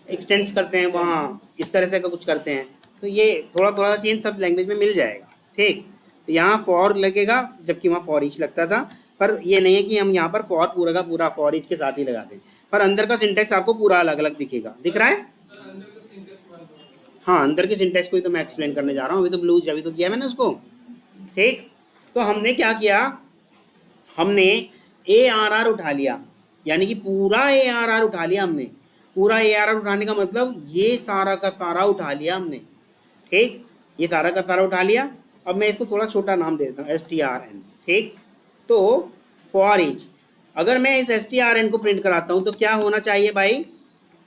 एक्सटेंड्स करते हैं, वहाँ इस तरह से का कुछ करते हैं। तो ये थोड़ा थोड़ा सा चेंज सब लैंग्वेज में मिल जाएगा, ठीक। तो यहाँ फॉर लगेगा जबकि वहाँ फॉर ईच लगता था, पर ये नहीं है कि हम यहाँ पर फॉर पूरा का पूरा फॉर ईच के साथ ही लगा दें, पर अंदर का सिंटेक्स आपको पूरा अलग अलग दिखेगा, दिख रहा है। हाँ, अंदर के सिंटेक्स को ही तो मैं एक्सप्लेन करने जा रहा हूँ, अभी तो ब्लूज अभी तो किया मैंने उसको, ठीक। तो हमने क्या किया, हमने ARR उठा लिया, यानी कि पूरा ARR उठा लिया हमने। पूरा ARR उठाने का मतलब ये सारा का सारा उठा लिया हमने, ठीक। ये सारा का सारा उठा लिया। अब मैं इसको थोड़ा छोटा नाम दे देता हूँ strn, ठीक। तो फॉर ईच, अगर मैं इस strn को प्रिंट कराता हूँ तो क्या होना चाहिए भाई,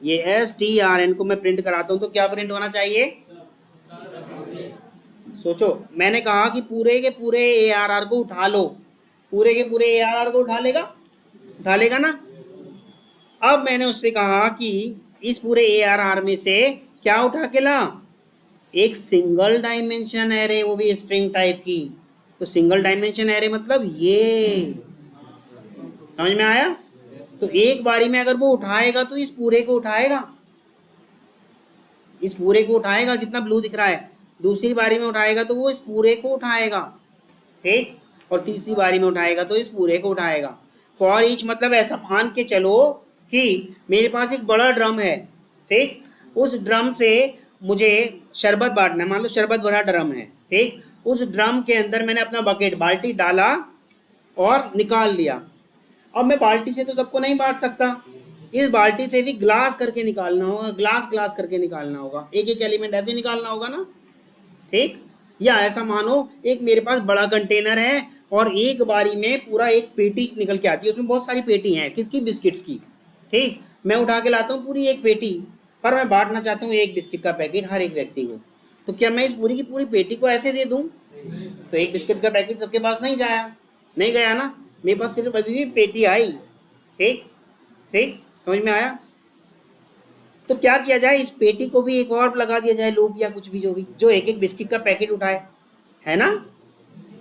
ये strn को मैं प्रिंट कराता हूँ तो क्या प्रिंट होना चाहिए। सोचो, मैंने कहा कि पूरे के पूरे ARR को उठा लो, पूरे के पूरे ARR को उठा लेगा ना। अब मैंने उससे कहा कि इस पूरे ARR में से क्या उठा के ला, एक सिंगल डायमेंशन एरे, वो भी स्ट्रिंग टाइप की। तो सिंगल डायमेंशन एरे मतलब ये, समझ में आया। तो एक बारी में अगर वो उठाएगा तो इस पूरे को उठाएगा, इस पूरे को उठाएगा जितना ब्लू दिख रहा है। दूसरी बारी में उठाएगा तो वो इस पूरे को उठाएगा, ठीक। और तीसरी बारी में उठाएगा तो इस पूरे को उठाएगा। फॉर ईच मतलब ऐसा मान के चलो कि मेरे पास एक बड़ा ड्रम है, ठीक। उस ड्रम से मुझे शरबत बांटना है, मान लो शरबत भरा ड्रम है, ठीक। उस ड्रम के अंदर मैंने अपना बकेट बाल्टी डाला और निकाल लिया। अब मैं बाल्टी से तो सबको नहीं बांट सकता, इस बाल्टी से भी ग्लास करके निकालना होगा, ग्लास करके निकालना होगा, एक एक एलिमेंट ऐसे निकालना होगा ना, ठीक। या ऐसा मानो एक मेरे पास बड़ा कंटेनर है और एक बारी में पूरा एक पेटी निकल के आती है, उसमें बहुत सारी पेटी हैं, किसकी, बिस्किट्स की, ठीक। मैं उठा के लाता हूँ पूरी एक पेटी, पर मैं बांटना चाहता हूँ एक बिस्किट का पैकेट हर एक व्यक्ति को। तो क्या मैं इस पूरी की पूरी पेटी को ऐसे दे दूँ, तो एक बिस्किट का पैकेट सबके पास नहीं गया ना। मेरे पास सिर्फ अभी भी पेटी आई। ठीक ठीक, समझ में आया? तो क्या किया जाए, इस पेटी को भी एक और लगा दिया जाए लूप या कुछ भी, जो भी, जो एक एक बिस्किट का पैकेट उठाए, है ना?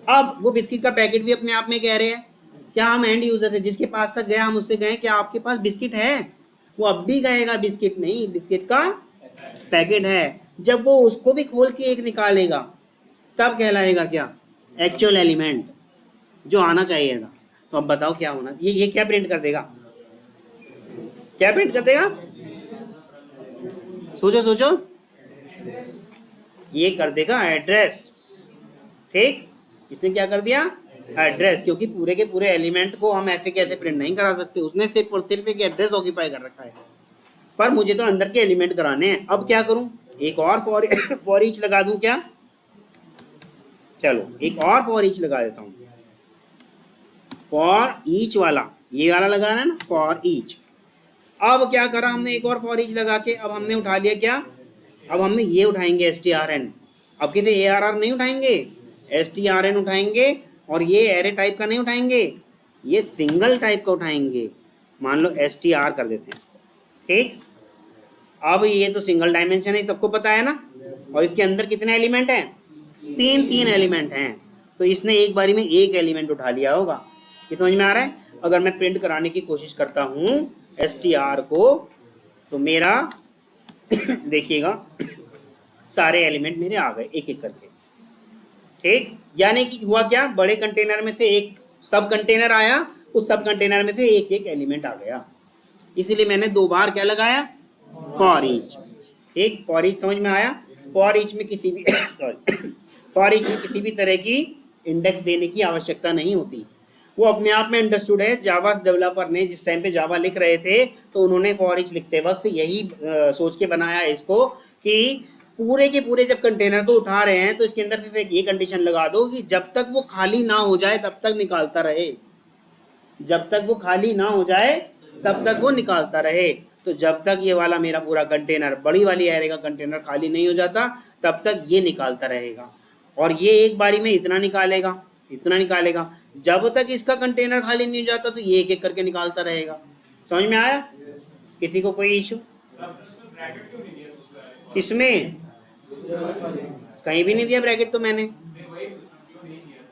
अब वो बिस्किट का पैकेट भी अपने आप में कह रहे हैं क्या, हम एंड यूजर से जिसके पास तक गया हम उससे गए क्या आपके पास बिस्किट है? वो अब भी कहेगा बिस्किट नहीं, बिस्किट का पैकेट है। जब वो उसको भी खोल के एक निकालेगा तब कहलाएगा क्या, एक्चुअल एलिमेंट जो आना चाहिए था। तो अब बताओ क्या होना, ये क्या प्रिंट कर देगा, क्या प्रिंट कर देगा? सोचो सोचो, ये कर देगा एड्रेस। ठीक, इसने क्या कर दिया, एड्रेस, क्योंकि पूरे के पूरे एलिमेंट को हम ऐसे कैसे प्रिंट नहीं करा सकते, उसने सिर्फ और सिर्फ एक एड्रेस ऑक्यूपाई कर रखा है, पर मुझे तो अंदर के एलिमेंट कराने हैं। अब क्या करूं, एक और फॉर ईच लगा दूं क्या? चलो एक और फॉर ईच लगा देता हूं, फॉर ईच वाला, ये वाला लगाना है ना, फॉर ईच। अब क्या करा हमने, एक और फॉर ईच लगा के अब हमने उठा लिया क्या, अब हमने ये उठाएंगे strn, अब किसी ARR नहीं उठाएंगे, strn उठाएंगे, और ये एरे टाइप का नहीं उठाएंगे, ये सिंगल टाइप का उठाएंगे, मान लो str कर देते हैं इसको। ठीक, अब ये तो सिंगल डायमेंशन है, सबको पता है ना, और इसके अंदर कितने एलिमेंट हैं, तीन एलिमेंट हैं, तो इसने एक बारी में एक एलिमेंट उठा लिया होगा। ये समझ में आ रहा है? अगर मैं प्रिंट कराने की कोशिश करता हूँ str को, तो मेरा देखिएगा सारे एलिमेंट मेरे आ गए एक एक करके। ठीक, यानी कि हुआ क्या, बड़े कंटेनर में से एक सब कंटेनर आया, उस सब कंटेनर में से एक एक एलिमेंट आ गया, इसीलिए मैंने दो बार क्या लगाया, फॉर ईच। ठीक, फॉर ईच समझ में आया? फॉर ईच में किसी भी सॉरी, फॉर ईच में किसी भी तरह की इंडेक्स देने की आवश्यकता नहीं होती, वो अपने आप में अंडरस्टूड है। जावा डेवलपर ने जिस टाइम पे जावा लिख रहे थे तो उन्होंने फॉर ईच लिखते वक्त यही सोच के बनाया इसको कि पूरे के पूरे जब कंटेनर को उठा रहे हैं तो इसके अंदर सिर्फ एक ये कंडीशन लगा दो कि जब तक वो खाली ना हो जाए तब तक निकालता रहे, जब तक वो खाली ना हो जाए तब तक वो निकालता रहे। तो जब तक ये वाला मेरा पूरा कंटेनर, बड़ी वाली एरे का कंटेनर खाली नहीं हो जाता तब तक ये निकालता रहेगा, और ये एक बारी में इतना निकालेगा, इतना निकालेगा, जब तक इसका कंटेनर खाली नहीं हो जाता तो ये एक एक करके निकालता रहेगा। समझ में आया? किसी को कोई इशू? किसमें? कहीं भी नहीं दिया ब्रैकेट तो मैंने,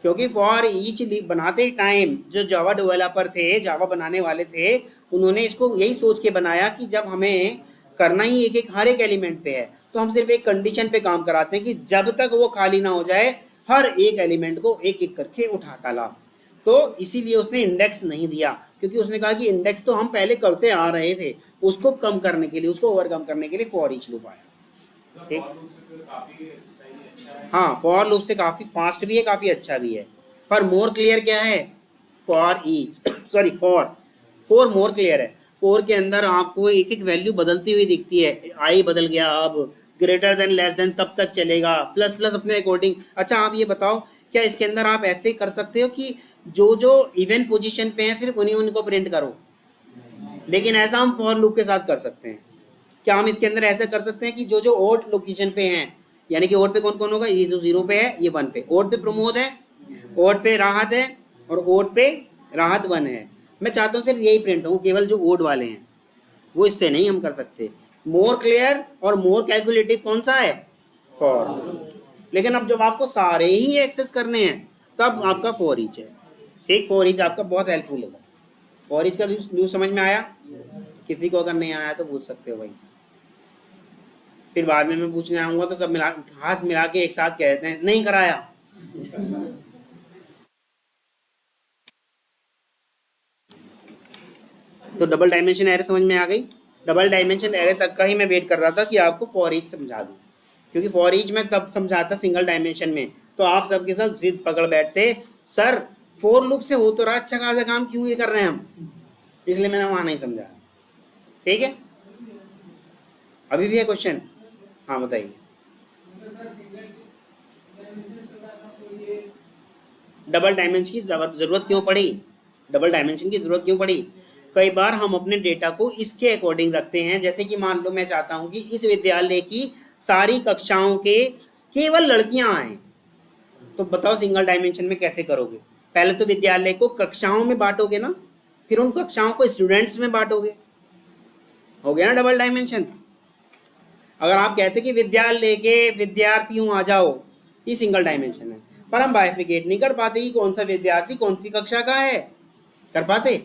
क्योंकि फॉर ईच बनाते टाइम जो जावा डेवलपर थे, जावा बनाने वाले थे, उन्होंने इसको यही सोच के बनाया कि जब हमें करना ही एक एक हर एक एलिमेंट पे है तो हम सिर्फ एक कंडीशन पे काम कराते हैं कि जब तक वो खाली ना हो जाए हर एक एलिमेंट को एक एक करके उठाता ला। तो इसीलिए उसने इंडेक्स नहीं दिया, क्योंकि उसने कहा कि इंडेक्स तो हम पहले करते आ रहे थे, उसको कम करने के लिए, उसको ओवरकम करने के लिए फॉर ईच लूप आया। ठीक, हाँ, फॉर लूप से काफ़ी फास्ट भी है, काफ़ी अच्छा भी है, पर मोर क्लियर क्या है, for each sorry four more clear है। फोर के अंदर आपको एक एक वैल्यू बदलती हुई दिखती है, आई बदल गया, अब ग्रेटर देन लेस देन तब तक चलेगा, प्लस प्लस अपने अकॉर्डिंग। अच्छा आप ये बताओ, क्या इसके अंदर आप ऐसे कर सकते हो कि जो जो इवन पोजीशन पे हैं सिर्फ उन्हीं उनको प्रिंट करो? लेकिन ऐसा हम फॉर लूप के साथ कर सकते हैं। क्या हम इसके अंदर ऐसा कर सकते हैं कि जो जो ओड लोकेशन पे हैं, यानी कि ओड पे कौन कौन होगा, ये जो 0 पे है ये 1 पे, ओड पे प्रमोद है, ओड पे राहत है, और ओड पे राहत 1 है, मैं चाहता हूँ सिर्फ यही प्रिंट हो, केवल जो ओड वाले हैं, वो इससे नहीं हम कर सकते। मोर क्लियर और मोर कैलकुलेटिव कौन सा है, फॉर। लेकिन अब जब आपको सारे ही एक्सेस करने हैं तब आपका फॉर ईच है। ठीक, फॉर ईच आपका बहुत हेल्पफुल है। फॉर ईच का न्यूज समझ में आया? किसी को अगर नहीं आया तो पूछ सकते हो भाई, फिर बाद में मैं पूछने आऊँगा तो सब मिला हाथ मिला के एक साथ कहते हैं नहीं कराया। तो डबल डायमेंशन एरे समझ में आ गई? डबल डायमेंशन एरे तक का ही मैं वेट कर रहा था कि आपको फॉर ईच समझा दूँ, क्योंकि फॉर ईच में तब समझाता सिंगल डायमेंशन में तो आप सबके साथ जिद पकड़ बैठते, सर फोर लूप से हो तो रहा अच्छा खासा काम, क्यों ये कर रहे हैं हम, इसलिए मैंने वहाँ नहीं समझाया। ठीक है, अभी भी है क्वेश्चन? हाँ बताइए। डबल डायमेंशन की ज़रूरत क्यों पड़ी? डबल डायमेंशन की ज़रूरत क्यों पड़ी? कई बार हम अपने डेटा को इसके अकॉर्डिंग रखते हैं, जैसे कि मान लो मैं चाहता हूँ कि इस विद्यालय की सारी कक्षाओं के केवल लड़कियां आएँ, तो बताओ सिंगल डायमेंशन में कैसे करोगे? पहले तो विद्यालय को कक्षाओं में बांटोगे ना, फिर उन कक्षाओं को स्टूडेंट्स में बांटोगे, हो गया ना डबल डायमेंशन। अगर आप कहते कि विद्यालय के विद्यार्थियों आ जाओ, ये सिंगल डायमेंशन है, पर हम बाइफिकेट नहीं कर पाते कि कौन सा विद्यार्थी कौन सी कक्षा का है। कर पाते?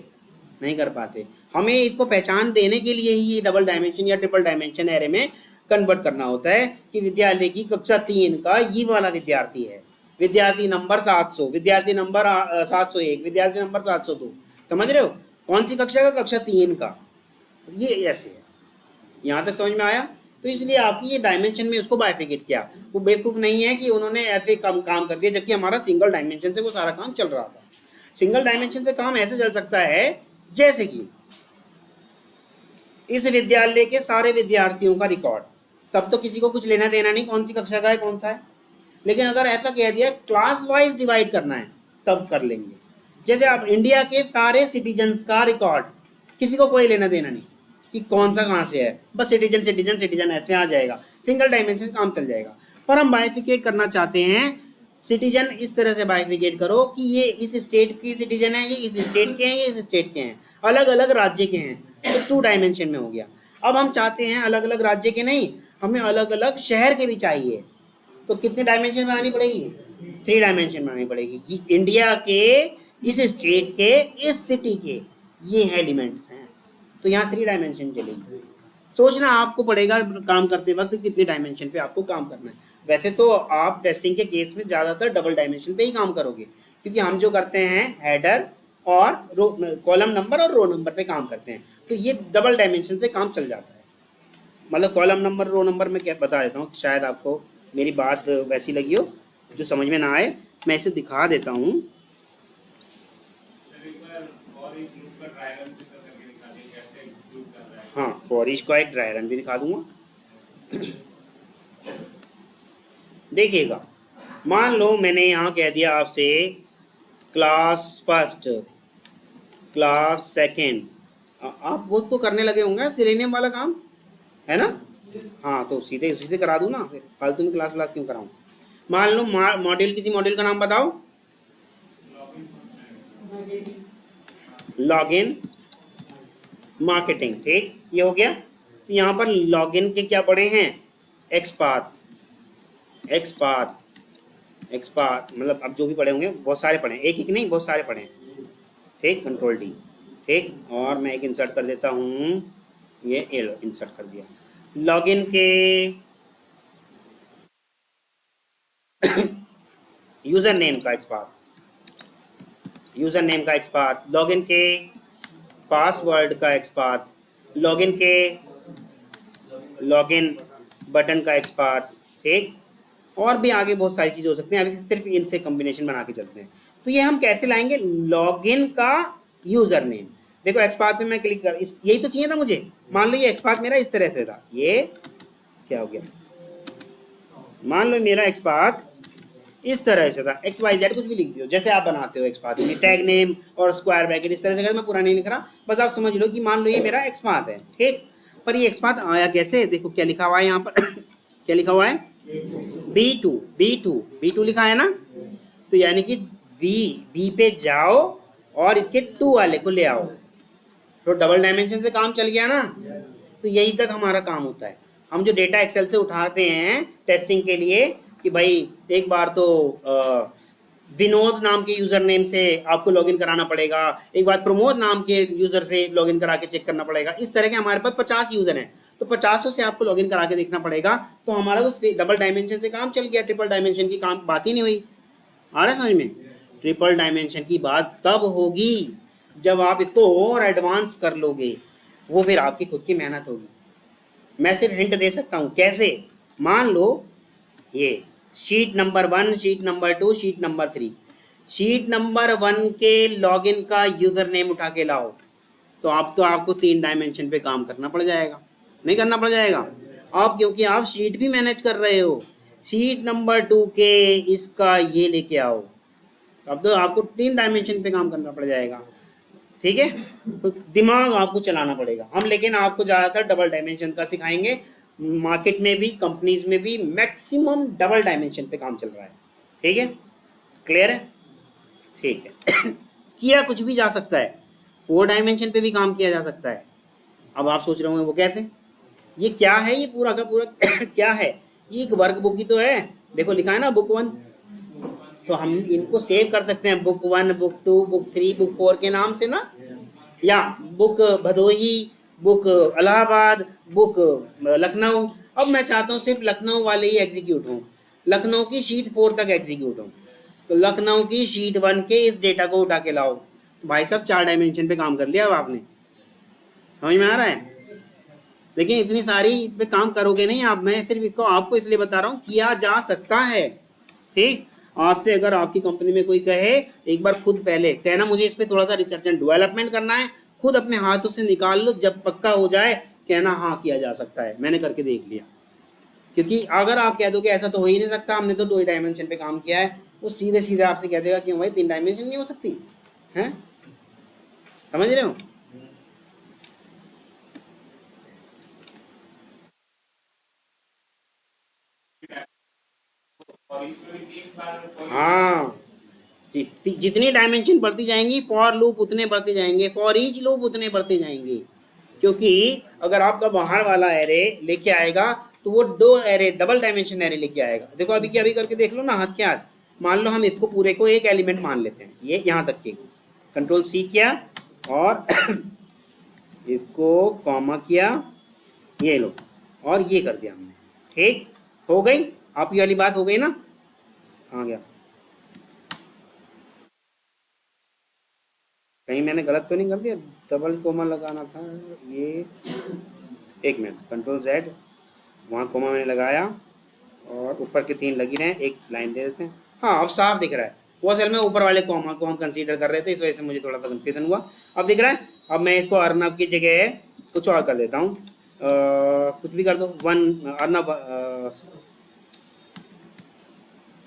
नहीं कर पाते। हमें इसको पहचान देने के लिए ही ये डबल डायमेंशन या ट्रिपल डायमेंशन एरे में कन्वर्ट करना होता है कि विद्यालय की कक्षा 3 का ये वाला विद्यार्थी है, विद्यार्थी नंबर 700, विद्यार्थी नंबर 701, विद्यार्थी नंबर 702। समझ रहे हो? कौन सी कक्षा का? कक्षा 3 का। ये ऐसे है। यहाँ तक समझ में आया? तो इसलिए आपकी ये डायमेंशन में उसको बाइफिकेट किया। वो बेवकूफ़ नहीं है कि उन्होंने ऐसे काम कर दिया, जबकि हमारा सिंगल डायमेंशन से वो सारा काम चल रहा था। सिंगल डायमेंशन से काम ऐसे चल सकता है जैसे कि इस विद्यालय के सारे विद्यार्थियों का रिकॉर्ड, तब तो किसी को कुछ लेना देना नहीं कौन सी कक्षा का है कौन सा है। लेकिन अगर ऐसा कह दिया क्लास वाइज डिवाइड करना है, तब कर लेंगे। जैसे आप इंडिया के सारे सिटीजन्स का रिकॉर्ड, किसी को कोई लेना देना नहीं कि कौन सा कहाँ से है, बस सिटीजन सिटीजन सिटीजन ऐसे आ जाएगा, सिंगल डायमेंशन काम चल जाएगा। पर हम बाइफिकेट करना चाहते हैं, सिटीजन इस तरह से बाइफिकेट करो कि ये इस स्टेट की सिटीजन है, ये इस स्टेट के हैं, ये इस स्टेट के हैं, अलग अलग राज्य के हैं, तो 2 डायमेंशन में हो गया। अब हम चाहते हैं अलग अलग राज्य के नहीं, हमें अलग अलग शहर के भी चाहिए, तो कितने डायमेंशन बनानी पड़ेगी? 3 डायमेंशन बनानी पड़ेगी कि इंडिया के इस स्टेट के इस सिटी के ये एलिमेंट्स हैं, तो यहाँ 3 डायमेंशन चलेगी। सोचना आपको पड़ेगा काम करते वक्त कितने डायमेंशन पे आपको काम करना है। वैसे तो आप टेस्टिंग के केस में ज़्यादातर डबल डायमेंशन पे ही काम करोगे, क्योंकि हम जो करते हैं हेडर और कॉलम नंबर और रो नंबर पे काम करते हैं, तो ये डबल डायमेंशन से काम चल जाता है। मतलब कॉलम नंबर रो नंबर में क्या बता देता हूँ, शायद आपको मेरी बात वैसी लगी हो, जो समझ में ना आए मैं इसे दिखा देता हूँ। हाँ, फॉर ईच का एक ड्राई रन भी दिखा दूंगा। देखिएगा, मान लो मैंने यहाँ कह दिया आपसे क्लास फर्स्ट, क्लास सेकेंड, आप वो तो करने लगे होंगे ना सिलेनियम वाला काम, है ना? हाँ, तो सीधे उसी से करा दूँ ना, फिर फालतू में क्लास क्लास क्यों कराऊँ। मान लो मॉड्यूल, किसी मॉड्यूल का नाम बताओ। लॉगिन मार्केटिंग, ठीक, ये हो गया। तो यहाँ पर लॉगिन के क्या पढ़े हैं? एक्सपाथ, मतलब अब जो भी पढ़े होंगे बहुत सारे पढ़े, एक एक नहीं बहुत सारे पढ़े, ठीक, कंट्रोल डी, ठीक। और मैं एक इंसर्ट कर देता हूँ, ये इंसर्ट कर दिया। लॉगिन के यूज़र नेम का एक्सपाथ, लॉगिन के पासवर्ड का एक्सपाथ, लॉगिन के लॉगिन बटन का एक्सपाथ, ठीक। और भी आगे बहुत सारी चीज़ें हो सकती हैं, अभी सिर्फ इनसे कॉम्बिनेशन बना के चलते हैं। तो ये हम कैसे लाएंगे? लॉगिन का यूज़र नेम, देखो एक्सपाथ में मैं क्लिक कर, इस यही तो चाहिए था मुझे। मान लो ये एक्सपाथ मेरा इस तरह से था, ये क्या हो गया, मान लो मेरा एक्सपाथ इस तरह से था, XYZ कुछ भी लिख दियो जैसे आप बनाते हो एक्सपाथ में, टैग नेम और स्क्वायर ब्रैकेट इस तरह से। मैं पूरा नहीं लिख रहा, बस आप समझ लो कि मान लो ये मेरा एक्सपाथ है, ठीक। पर ये एक्सपाथ आया कैसे? देखो क्या लिखा हुआ है यहाँ पर क्या लिखा हुआ है? B2 लिखा है ना, तो यानी कि B पे जाओ और इसके 2 वाले को ले आओ, तो डबल डायमेंशन से काम चल गया ना। तो यही तक हमारा काम होता है। हम जो डेटा एक्सेल से उठाते हैं टेस्टिंग के लिए कि भाई एक बार तो विनोद नाम के यूज़र नेम से आपको लॉगिन कराना पड़ेगा, एक बार प्रमोद नाम के यूज़र से लॉगिन करा के चेक करना पड़ेगा। इस तरह के हमारे पास 50 यूज़र हैं, तो 50 से आपको लॉगिन करा के देखना पड़ेगा। तो हमारा तो डबल डायमेंशन से काम चल गया, ट्रिपल डायमेंशन की काम बात ही नहीं हुई। आ रहा है समझ में? ट्रिपल डायमेंशन की बात तब होगी जब आप इसको और एडवांस कर लोगे, वो फिर आपकी खुद की मेहनत होगी। मैं सिर्फ हिंट दे सकता हूँ कैसे। मान लो ये sheet number 1, sheet number 2, sheet number 3। Sheet number 1 के लॉगिन का यूज़र नेम उठा के लाओ, तो आपको 3 डायमेंशन पे काम करना पड़ जाएगा, नहीं करना पड़ जाएगा अब, क्योंकि आप शीट भी मैनेज कर रहे हो। शीट नंबर 2 के इसका ये लेके आओ, अब तो आपको 3 डायमेंशन पे काम करना पड़ जाएगा, ठीक है। तो दिमाग आपको चलाना पड़ेगा हम, लेकिन आपको ज़्यादातर डबल डायमेंशन का सिखाएंगे। मार्केट में भी, कंपनीज में भी मैक्सिमम डबल डायमेंशन पे काम चल रहा है, ठीक है, क्लियर है। ठीक है। किया कुछ भी जा सकता है, 4 डायमेंशन पे भी काम किया जा सकता है। अब आप सोच रहे होंगे वो कैसे, ये क्या है, ये पूरा का पूरा क्या है, ये एक वर्क बुक ही तो है। देखो लिखा है ना बुक 1, तो हम इनको सेव कर सकते हैं बुक 1, बुक 2, बुक 3, बुक 4 के नाम से ना, या book Bhadohi, book Allahabad, book Lucknow. अब मैं चाहता हूँ सिर्फ लखनऊ वाले ही एग्जीक्यूट हों, लखनऊ की शीट 4 तक एग्जीक्यूट हों, तो लखनऊ की शीट 1 के इस डेटा को उठा के लाओ। तो भाई साहब 4 डायमेंशन पे काम कर लिया अब आपने, समझ में आ रहा है। लेकिन इतनी सारी पे काम करोगे नहीं आप, मैं सिर्फ इसको आपको इसलिए बता रहा हूँ किया जा सकता है। ठीक, आपसे अगर आपकी कंपनी में कोई कहे, एक बार खुद पहले कहना मुझे इस पे थोड़ा सा रिसर्च एंड डेवलपमेंट करना है, खुद अपने हाथों से निकाल लो, जब पक्का हो जाए कहना हाँ किया जा सकता है, मैंने करके देख लिया। क्योंकि अगर आप कह दो कि ऐसा तो हो ही नहीं सकता, हमने तो 2 डायमेंशन पे काम किया है, वो सीधे सीधे आपसे कह देगा क्यों भाई 3 डायमेंशन नहीं हो सकती है, समझ रहे हो। और इसमें भी 3 बार हाँ, जितनी डायमेंशन बढ़ती जाएंगी फॉर लूप उतने बढ़ते जाएंगे, फॉर ईच लूप उतने बढ़ते जाएंगे। क्योंकि अगर आपका बाहर वाला एरे लेके आएगा तो वो 2 एरे डबल डायमेंशन एरे लेके आएगा। देखो अभी क्या, अभी करके देख लो ना हाथ के हाथ। मान लो हम इसको पूरे को एक एलिमेंट मान लेते हैं, ये यहाँ तक के, कंट्रोल सी किया और इसको कॉमा किया, ये लो, और ये कर दिया हमने। ठीक हो गई आपकी वाली बात, हो गई ना। कहाँ गया, कहीं मैंने गलत तो नहीं कर दिया, डबल कोमा लगाना था ये। एक मिनट, कंट्रोल जेड, वहाँ कोमा मैंने लगाया और ऊपर के 3 लगी रहे हैं, एक लाइन दे देते हैं। हाँ अब साफ दिख रहा है, वो असल में ऊपर वाले कोमा को हम कंसीडर कर रहे थे, इस वजह से मुझे थोड़ा सा कंफ्यूजन हुआ। अब दिख रहा है। अब मैं इसको अर्नब की जगह कुछ और कर देता हूँ, कुछ भी कर दो, 1 अर्नब,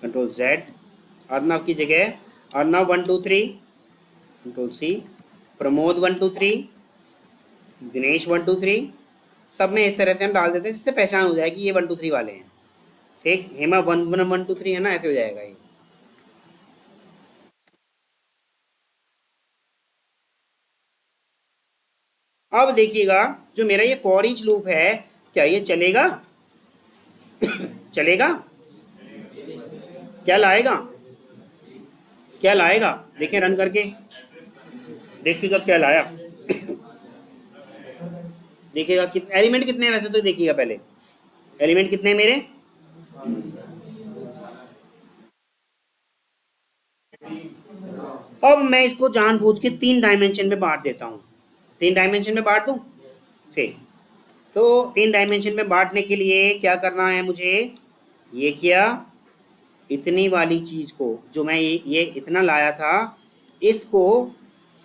कंट्रोल जेड, अर्नब की जगह अर्नब 1 2 3, कंट्रोल सी, प्रमोद 1 2 3, दिनेश 1 2 3, सब में इस तरह से हम डाल देते हैं जिससे पहचान हो जाएगी ये 1 2 3 वाले हैं। ठीक, हेमा 1 1 2 3 है ना, ऐसे हो जाएगा ये। अब देखिएगा जो मेरा ये फॉर ईच लूप है, क्या ये चलेगा चलेगा, क्या लाएगा, क्या लाएगा, देखें रन करके देखिएगा क्या लाया। देखिएगा कितने एलिमेंट कितने हैं, वैसे तो देखिएगा पहले एलिमेंट कितने हैं मेरे। अब मैं इसको जानबूझ के 3 डायमेंशन में बांट देता हूँ, 3 डायमेंशन में बांट दूँ। ठीक, तो 3 डायमेंशन में बांटने के लिए क्या करना है मुझे, ये किया, इतनी वाली चीज़ को जो मैं ये इतना लाया था, इसको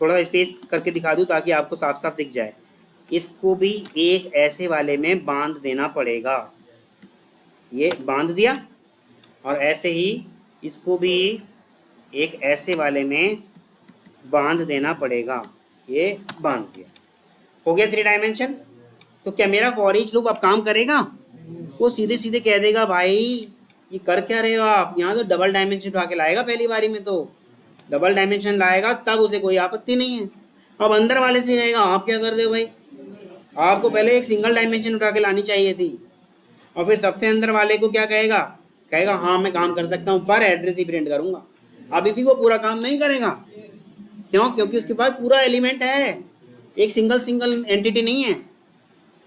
थोड़ा स्पेस करके दिखा दूँ ताकि आपको साफ साफ दिख जाए। इसको भी एक ऐसे वाले में बांध देना पड़ेगा, ये बांध दिया, और ऐसे ही इसको भी एक ऐसे वाले में बांध देना पड़ेगा, ये बांध दिया, हो गया 3 डायमेंशन। तो क्या मेरा फॉर ईच लूप अब काम करेगा, वो सीधे सीधे कह देगा भाई ये कर क्या रहे हो आप, यहाँ तो डबल डायमेंशन उठा के लाएगा, पहली बारी में तो डबल डायमेंशन लाएगा, तब उसे कोई आपत्ति नहीं है। अब अंदर वाले से कहेगा आप क्या कर रहे हो भाई, आपको पहले एक सिंगल डायमेंशन उठा के लानी चाहिए थी। और फिर सबसे अंदर वाले को क्या कहेगा, कहेगा हाँ मैं काम कर सकता हूँ पर एड्रेस ही प्रिंट करूँगा। अभी भी वो पूरा काम नहीं करेगा, क्यों, क्योंकि उसके पास पूरा एलिमेंट है, एक सिंगल एंटिटी नहीं है,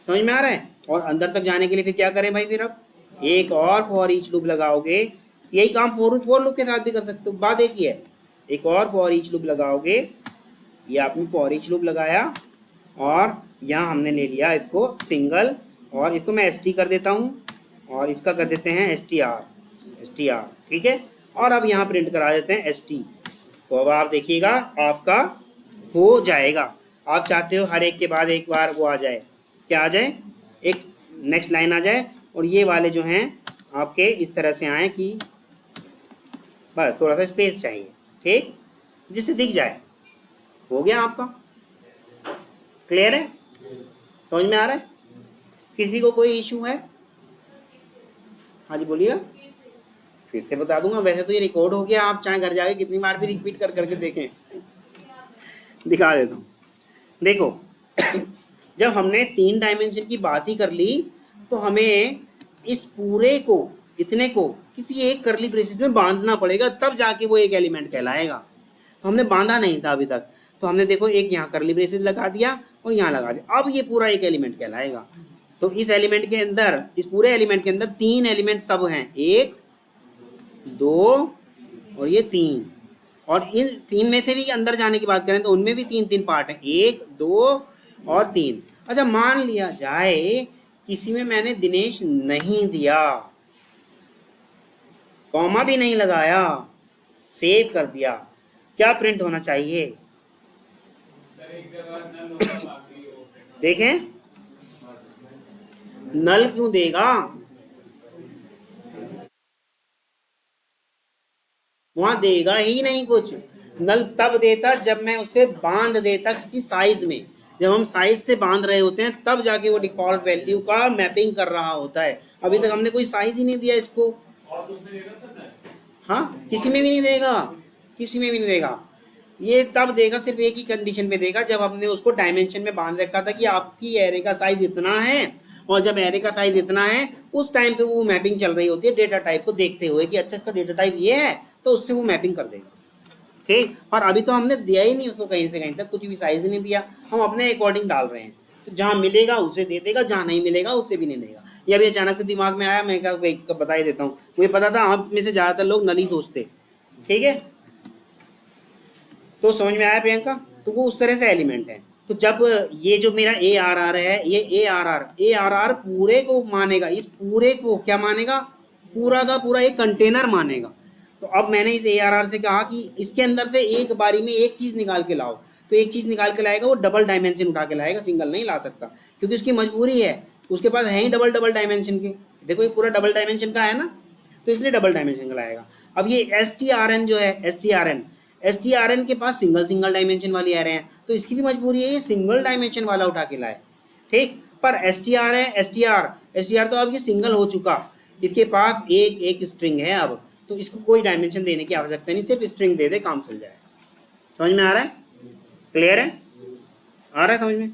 समझ में आ रहा है। और अंदर तक जाने के लिए फिर क्या करें भाई, फिर अब एक और फॉर ईच लूप लगाओगे, यही काम फॉर लूप के साथ भी कर सकते हो, बात एक ही है। एक और फॉर ईच लूप लगाओगे, ये आपने फॉर ईच लूप लगाया और यहाँ हमने ले लिया इसको सिंगल, और इसको मैं ST कर देता हूँ और इसका कर देते हैं STR, ठीक है। और अब यहाँ प्रिंट करा देते हैं ST। तो अब आप देखिएगा आपका हो जाएगा। आप चाहते हो हर एक के बाद एक बार वो आ जाए, क्या आ जाए, एक नेक्स्ट लाइन आ जाए, और ये वाले जो हैं आपके इस तरह से आए कि बस थोड़ा सा स्पेस चाहिए, ठीक, जिससे दिख जाए। हो गया आपका, क्लियर है, समझ में आ रहा है, किसी को कोई इशू है, हाँ जी बोलिए। फिर से बता दूंगा, वैसे तो ये रिकॉर्ड हो गया, आप चाहे घर जाके कितनी बार भी रिपीट कर करके देखें। दिखा देता हूँ, देखो। जब हमने 3 डायमेंशन की बात ही कर ली तो हमें इस पूरे को, इतने को किसी एक करली ब्रेसेस में बांधना पड़ेगा, तब जाके वो एक एलिमेंट कहलाएगा। तो हमने बांधा नहीं था अभी तक, तो हमने देखो एक यहाँ करली ब्रेसेस लगा दिया और यहाँ लगा दिया, अब ये पूरा एक एलिमेंट कहलाएगा। तो इस एलिमेंट के अंदर, इस पूरे एलिमेंट के अंदर 3 एलिमेंट सब हैं, 1 2 और ये 3। और इन 3 में से भी अंदर जाने की बात करें तो उनमें भी 3 पार्ट हैं, 1 2 और 3। अच्छा, मान लिया जाए किसी में मैंने दिनेश नहीं दिया, कॉमा भी नहीं लगाया, सेव कर दिया, क्या प्रिंट होना चाहिए? सर एक जगह नल होगा, बाकी वो print देखें, नल क्यों देगा? वहां देगा ही नहीं कुछ। नल तब देता जब मैं उसे बांध देता किसी साइज में। जब हम साइज से बांध रहे होते हैं तब जाके वो डिफॉल्ट वैल्यू का मैपिंग कर रहा होता है। अभी तक हमने कोई साइज ही नहीं दिया इसको। और उसमें देगा सर नल? हाँ, किसी में भी नहीं देगा, किसी में भी नहीं देगा। ये तब देगा, सिर्फ एक ही कंडीशन पे देगा, जब हमने उसको डायमेंशन में बांध रखा था कि आपकी एरे का साइज इतना है, और जब एरे का साइज इतना है उस टाइम पे वो मैपिंग चल रही होती है डेटा टाइप को देखते हुए कि अच्छा इसका डेटा टाइप ये है, तो उससे वो मैपिंग कर देगा। ठीक, और अभी तो हमने दिया ही नहीं उसको कहीं से कहीं तक, कुछ भी साइज नहीं दिया, हम अपने अकॉर्डिंग डाल रहे हैं। तो जहाँ मिलेगा उसे दे देगा, जहाँ नहीं मिलेगा उसे भी नहीं देगा। ये अभी अचानक से दिमाग में आया, मैं क्या बता ही देता हूँ। मुझे पता था आप में से ज़्यादातर लोग नली सोचते, ठीक है। तो समझ में आया प्रियंका? तो वो उस तरह से एलिमेंट है। तो जब ये जो मेरा ए आर आर है, ये ए आर आर पूरे को मानेगा, इस पूरे को क्या मानेगा? पूरा का पूरा एक कंटेनर मानेगा। तो अब मैंने इस ए आर आर से कहा कि इसके अंदर से एक बारी में एक चीज़ निकाल के लाओ, तो एक चीज़ निकाल के लाएगा वो डबल डायमेंशन उठा के लाएगा, सिंगल नहीं ला सकता, क्योंकि उसकी मजबूरी है, उसके पास है ही डबल डायमेंशन के। देखो ये पूरा डबल डायमेंशन का है ना, तो इसलिए डबल डायमेंशन का लाएगा। अब ये एस टी आर एन जो है, एस टी आर एन के पास सिंगल डायमेंशन वाली एरे हैं, तो इसकी भी मजबूरी है ये सिंगल डायमेंशन वाला उठा के लाए। ठीक, पर एस टी आर है, एस टी आर तो अब ये सिंगल हो चुका, इसके पास एक स्ट्रिंग है अब, तो इसको कोई डायमेंशन देने की आवश्यकता नहीं, सिर्फ स्ट्रिंग दे दे काम चल जाए। समझ में आ रहा है? क्लियर है? आ रहा है समझ में?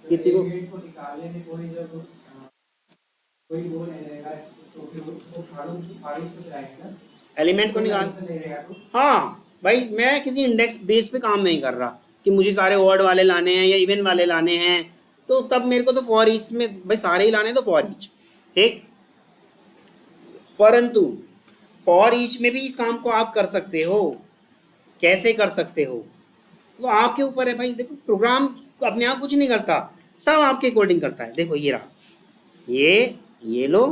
किसी को निकालने में कोई वो नहीं रहेगा, तो फिर उसको फाड़ू से चलाएंगे ना एलिमेंट को निकाल। हाँ भाई, मैं किसी इंडेक्स बेस पे काम नहीं कर रहा कि मुझे सारे वर्ड वाले लाने हैं या इवन वाले लाने हैं, तो तब मेरे को तो फॉर ईच में भाई सारे ही लाने, तो फॉर ईच। ठीक, परंतु फॉर ईच में भी इस काम को आप कर सकते हो। कैसे कर सकते हो वो आपके ऊपर है भाई। देखो प्रोग्राम अपने आप कुछ नहीं करता, सब आपके अकॉर्डिंग करता है। देखो ये रहा, ये लो,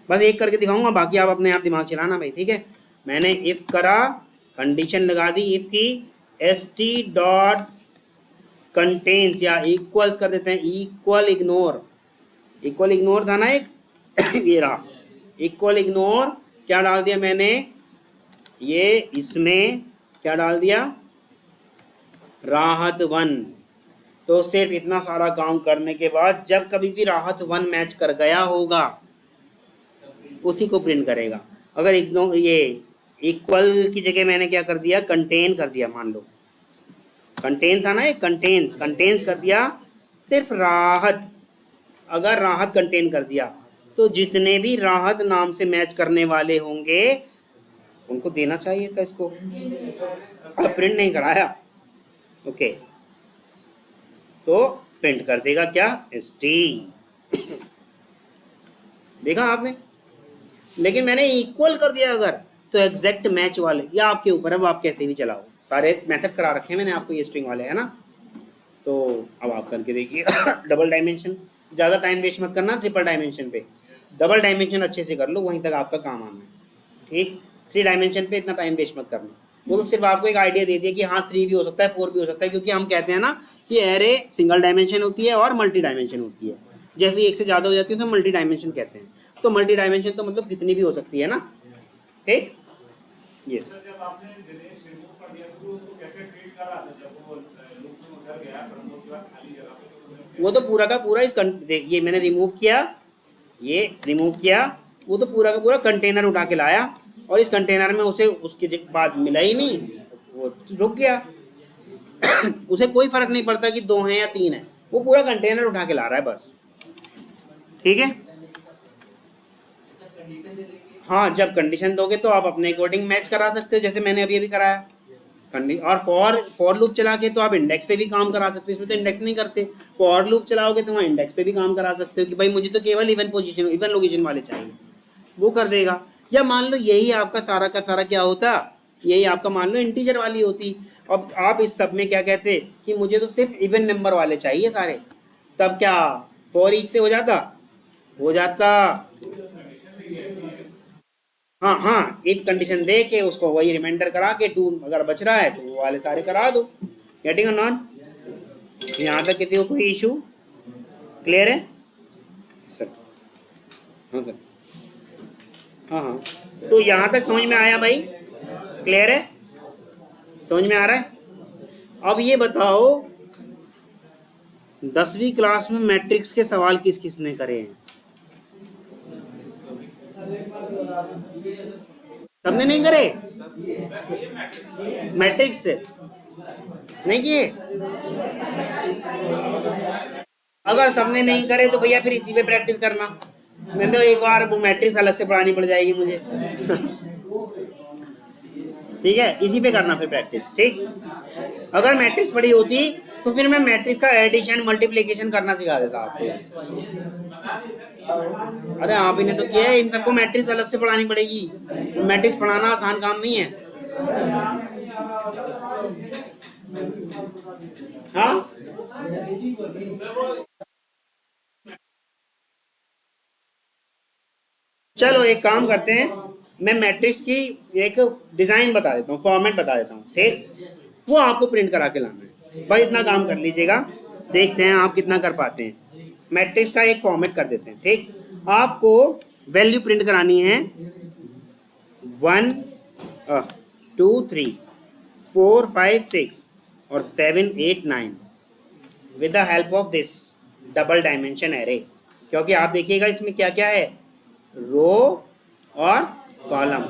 बस एक करके दिखाऊंगा, बाकी आप अपने आप दिमाग चलाना भाई। ठीक है, मैंने इफ करा, कंडीशन लगा दी इफ की, एस टी डॉट कंटेन्स या इक्वल्स कर देते हैं, इक्वल इग्नोर था ना एक ये रहा इक्वल इग्नोर, क्या डाल दिया मैंने, ये इसमें क्या डाल दिया, राहत 1। तो सिर्फ इतना सारा काम करने के बाद जब कभी भी राहत 1 मैच कर गया होगा उसी को प्रिंट करेगा। अगर इग्नोर, ये इक्वल की जगह मैंने क्या कर दिया, कंटेन कर दिया, मान लो कंटेन था ना, एक कंटेन्स कर दिया, सिर्फ राहत, अगर राहत कंटेन कर दिया तो जितने भी राहत नाम से मैच करने वाले होंगे उनको देना चाहिए था इसको। अब प्रिंट नहीं कराया, ओके, तो प्रिंट कर देगा क्या, st। देखा आपने? लेकिन मैंने इक्वल कर दिया अगर, तो एग्जैक्ट मैच वाले, या आपके ऊपर है, वो आप कैसे भी चलाओ, सारे मेथड करा रखे हैं मैंने आपको, ये स्ट्रिंग वाले है ना। तो अब आप करके देखिए डबल डायमेंशन, ज़्यादा टाइम वेस्ट मत करना ट्रिपल डायमेंशन पे, डबल डायमेंशन अच्छे से कर लो, वहीं तक आपका काम आना है। ठीक, 3 डायमेंशन पे इतना टाइम वेस्ट मत करना। वो तो सिर्फ आपको एक आइडिया दे दिया कि हाँ 3 भी हो सकता है, 4 भी हो सकता है, क्योंकि हम कहते हैं ना कि एरे सिंगल डायमेंशन होती है और मल्टी डायमेंशन होती है। जैसे एक से ज़्यादा हो जाती है तो मल्टी डायमेंशन कहते हैं। तो मल्टी डायमेंशन तो मतलब कितनी भी हो सकती है ना। ठीक, यस। जब आपने दिनेश रिमूव कर दिया तो उसको कैसे ट्रीट कर रहा था जब वो लूप में उतर गया, प्रमोद के बाद खाली जगह पे? वो तो पूरा का पूरा ये मैंने रिमूव किया, ये रिमूव किया, वो तो पूरा का पूरा कंटेनर उठा के लाया और इस कंटेनर में उसे उसके बाद मिला ही नहीं, वो रुक गया। उसे कोई फर्क नहीं पड़ता कि 2 हैं या 3 है, वो पूरा कंटेनर उठा के ला रहा है बस। ठीक है, हाँ जब कंडीशन दोगे तो आप अपने अकॉर्डिंग मैच करा सकते हो, जैसे मैंने अभी कराया। और फॉर लूप चला के तो आप इंडेक्स पे भी काम करा सकते हो, इसमें तो इंडेक्स नहीं करते। फॉर लूप चलाओगे तो वहाँ इंडेक्स पे भी काम करा सकते हो कि भाई मुझे तो केवल इवन लोकेशन वाले चाहिए, वो कर देगा। या मान लो यही आपका सारा का सारा क्या होता, यही आपका मान लो इंटीजर वाली होती। अब आप इस सब में क्या कहते कि मुझे तो सिर्फ इवन नंबर वाले चाहिए सारे, तब क्या फॉर ईच से हो जाता। हाँ हाँ, इफ कंडीशन दे के उसको वही रिमाइंडर करा के 2 अगर बच रहा है तो वो वाले सारे करा दो। गेटिंग और नॉट? यहाँ तक किसी को कोई इशू क्लियर है सर? हाँ सर, हाँ हाँ, तो यहाँ तक समझ में आया भाई? क्लियर है, समझ में आ रहा है? अब ये बताओ 10वीं क्लास में मैट्रिक्स के सवाल किस किस ने करे हैं? सबने नहीं करे? मैट्रिक्स नहीं किए? अगर सबने नहीं करे तो भैया फिर इसी पे प्रैक्टिस करना। मैं तो एक बार वो मैट्रिक्स अलग से पढ़ानी पड़ जाएगी मुझे। ठीक है, इसी पे करना फिर प्रैक्टिस। ठीक, अगर मैट्रिक्स पढ़ी होती तो फिर मैं मैट्रिक्स का एडिशन मल्टीप्लिकेशन करना सिखा देता आपको। अरे आप इन्हें तो किया है, इन सबको मैट्रिक्स अलग से पढ़ानी पड़ेगी। मैट्रिक्स पढ़ाना आसान काम नहीं है। हाँ चलो एक काम करते हैं, मैं मैट्रिक्स की एक डिजाइन बता देता हूँ, फॉर्मेट बता देता हूँ। ठीक, वो आपको प्रिंट करा के लाना है। भाई इतना काम कर लीजिएगा, देखते हैं आप कितना कर पाते हैं। मैट्रिक्स का एक फॉर्मेट कर देते हैं। ठीक, आपको वैल्यू प्रिंट करानी है 1 2 3 4 5 6 और 7 8 9 with the help of this double dimension array. क्योंकि आप देखिएगा इसमें क्या क्या है, रो और कॉलम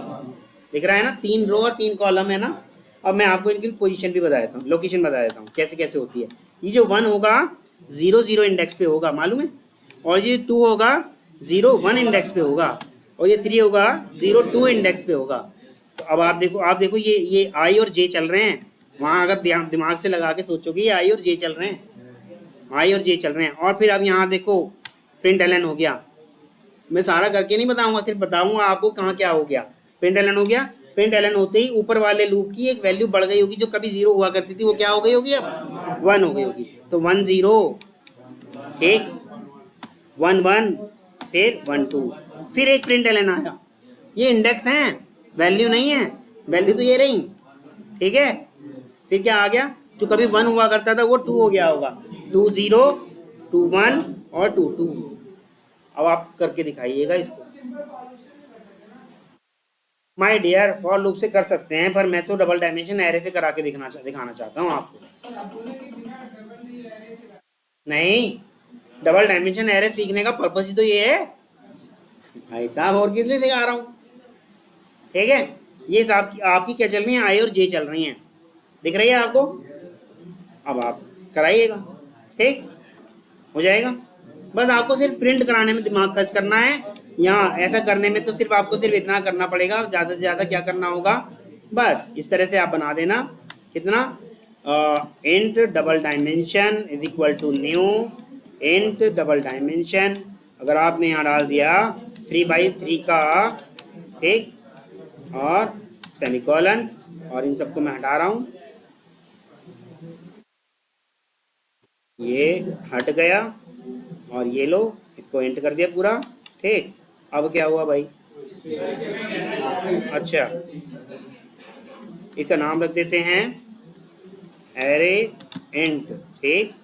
दिख रहा है ना, 3 रो और 3 कॉलम है ना। अब मैं आपको इनकी पोजीशन भी बता देता हूँ, लोकेशन बता देता हूँ कैसे कैसे होती है। ये जो 1 होगा 0 0 इंडेक्स पे होगा, मालूम है, और ये 2 होगा 0 1 इंडेक्स पे होगा, और ये 3 होगा 0 2 इंडेक्स पे होगा। तो अब आप देखो ये आई और जे चल रहे हैं। वहाँ अगर दिमाग से लगा के सोचोगे ये आई और जे चल रहे हैं, आई और जे चल रहे हैं। और फिर अब यहाँ देखो प्रिंट एलन हो गया। मैं सारा करके नहीं बताऊंगा, सिर्फ बताऊंगा आपको कहाँ क्या हो गया। प्रिंट एलन हो गया, प्रिंट एलन होते ही ऊपर वाले लूप की एक वैल्यू बढ़ गई होगी, जो कभी 0 हुआ करती थी वो क्या हो गई होगी, अब 1 हो गई होगी। तो 1 0, ठीक, 1 1, फिर 1 2, फिर एक प्रिंट एलन आया। ये इंडेक्स हैं, वैल्यू नहीं है, वैल्यू तो ये रही। ठीक है, फिर क्या आ गया, जो कभी 1 हुआ करता था वो 2 हो गया होगा, 2 0 2 1 और 2 2। अब आप करके दिखाइएगा इसको। माय डियर, फॉर लूप से कर सकते हैं, पर मैं तो डबल डायमेंशन एरे से करा के दिखाना चाहता हूँ आपको। नहीं, डबल डायमेंशन एरे सीखने का पर्पस ही तो ये है भाई साहब, और किस लिए सिखा रहा हूँ। ठीक है, ये आपकी क्या चल रही है, आई और जे चल रही हैं, दिख रही है आपको। अब आप कराइएगा, ठीक हो जाएगा। बस आपको सिर्फ प्रिंट कराने में दिमाग खर्च करना है। यहाँ ऐसा करने में तो सिर्फ आपको सिर्फ इतना करना पड़ेगा, ज़्यादा से ज़्यादा क्या करना होगा, बस इस तरह से आप बना देना। कितना, int double dimension is equal to new int double dimension. अगर आपने यहाँ डाल दिया 3/3 का, ठीक, और सेमीकोलन, और इन सबको मैं हटा रहा हूँ, ये हट गया, और ये लो इसको एंट कर दिया पूरा। ठीक, अब क्या हुआ भाई, अच्छा इसका नाम रख देते हैं एरे इंट, ठीक,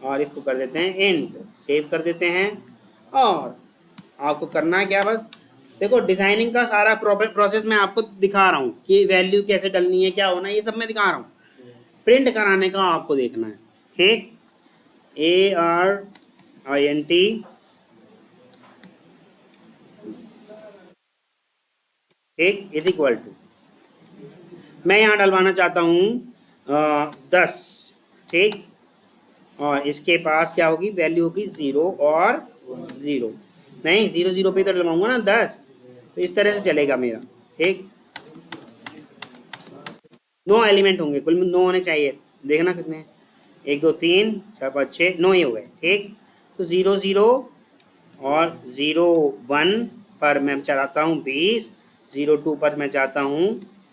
और इसको कर देते हैं इंट, सेव कर देते हैं। और आपको करना है क्या, बस देखो डिजाइनिंग का सारा प्रोसेस मैं आपको दिखा रहा हूँ कि वैल्यू कैसे डलनी है, क्या होना है, ये सब मैं दिखा रहा हूँ। प्रिंट कराने का आपको देखना है, ठीक, ARINT ठीक, इज इक्वल टू, मैं यहाँ डलवाना चाहता हूँ 10, ठीक, और इसके पास क्या होगी, वैल्यू होगी 0 और 0, नहीं 0 0 पे तो डलवाऊंगा ना 10, तो इस तरह से चलेगा मेरा, ठीक। 9 एलिमेंट होंगे, कुल 9 होने चाहिए, देखना कितने हैं, 1 2 3 4 5 6 9 ही हो गए, ठीक। तो 0 0 और 0 1 पर मैं चाहता हूँ 20, 0 2 पर मैं चाहता हूँ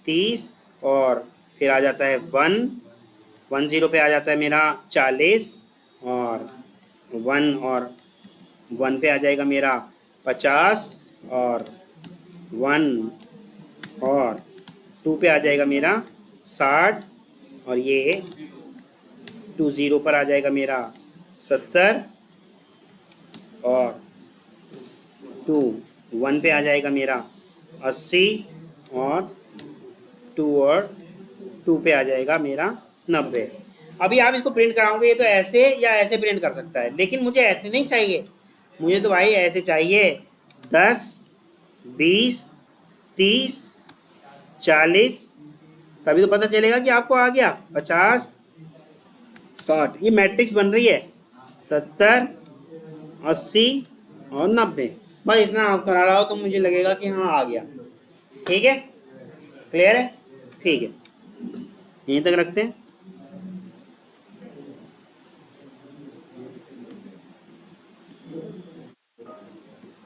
30, और फिर आ जाता है 1 0 पे आ जाता है मेरा 40, और 1 पे आ जाएगा मेरा 50, और 1 और 2 पे आ जाएगा मेरा 60, और ये 2 0 पर आ जाएगा मेरा 70, और 2 1 पे आ जाएगा मेरा 80, और 2 पे आ जाएगा मेरा 90। अभी आप इसको प्रिंट कराओगे, ये तो ऐसे या ऐसे प्रिंट कर सकता है, लेकिन मुझे ऐसे नहीं चाहिए, मुझे तो भाई ऐसे चाहिए, 10 20 30 40, तभी तो पता चलेगा कि आपको आ गया 50 60, ये मैट्रिक्स बन रही है 70 80 और 90, बस इतना आप करा रहा हो तो मुझे लगेगा कि हाँ आ गया, ठीक है, क्लियर है, ठीक है, यहीं तक रखते हैं।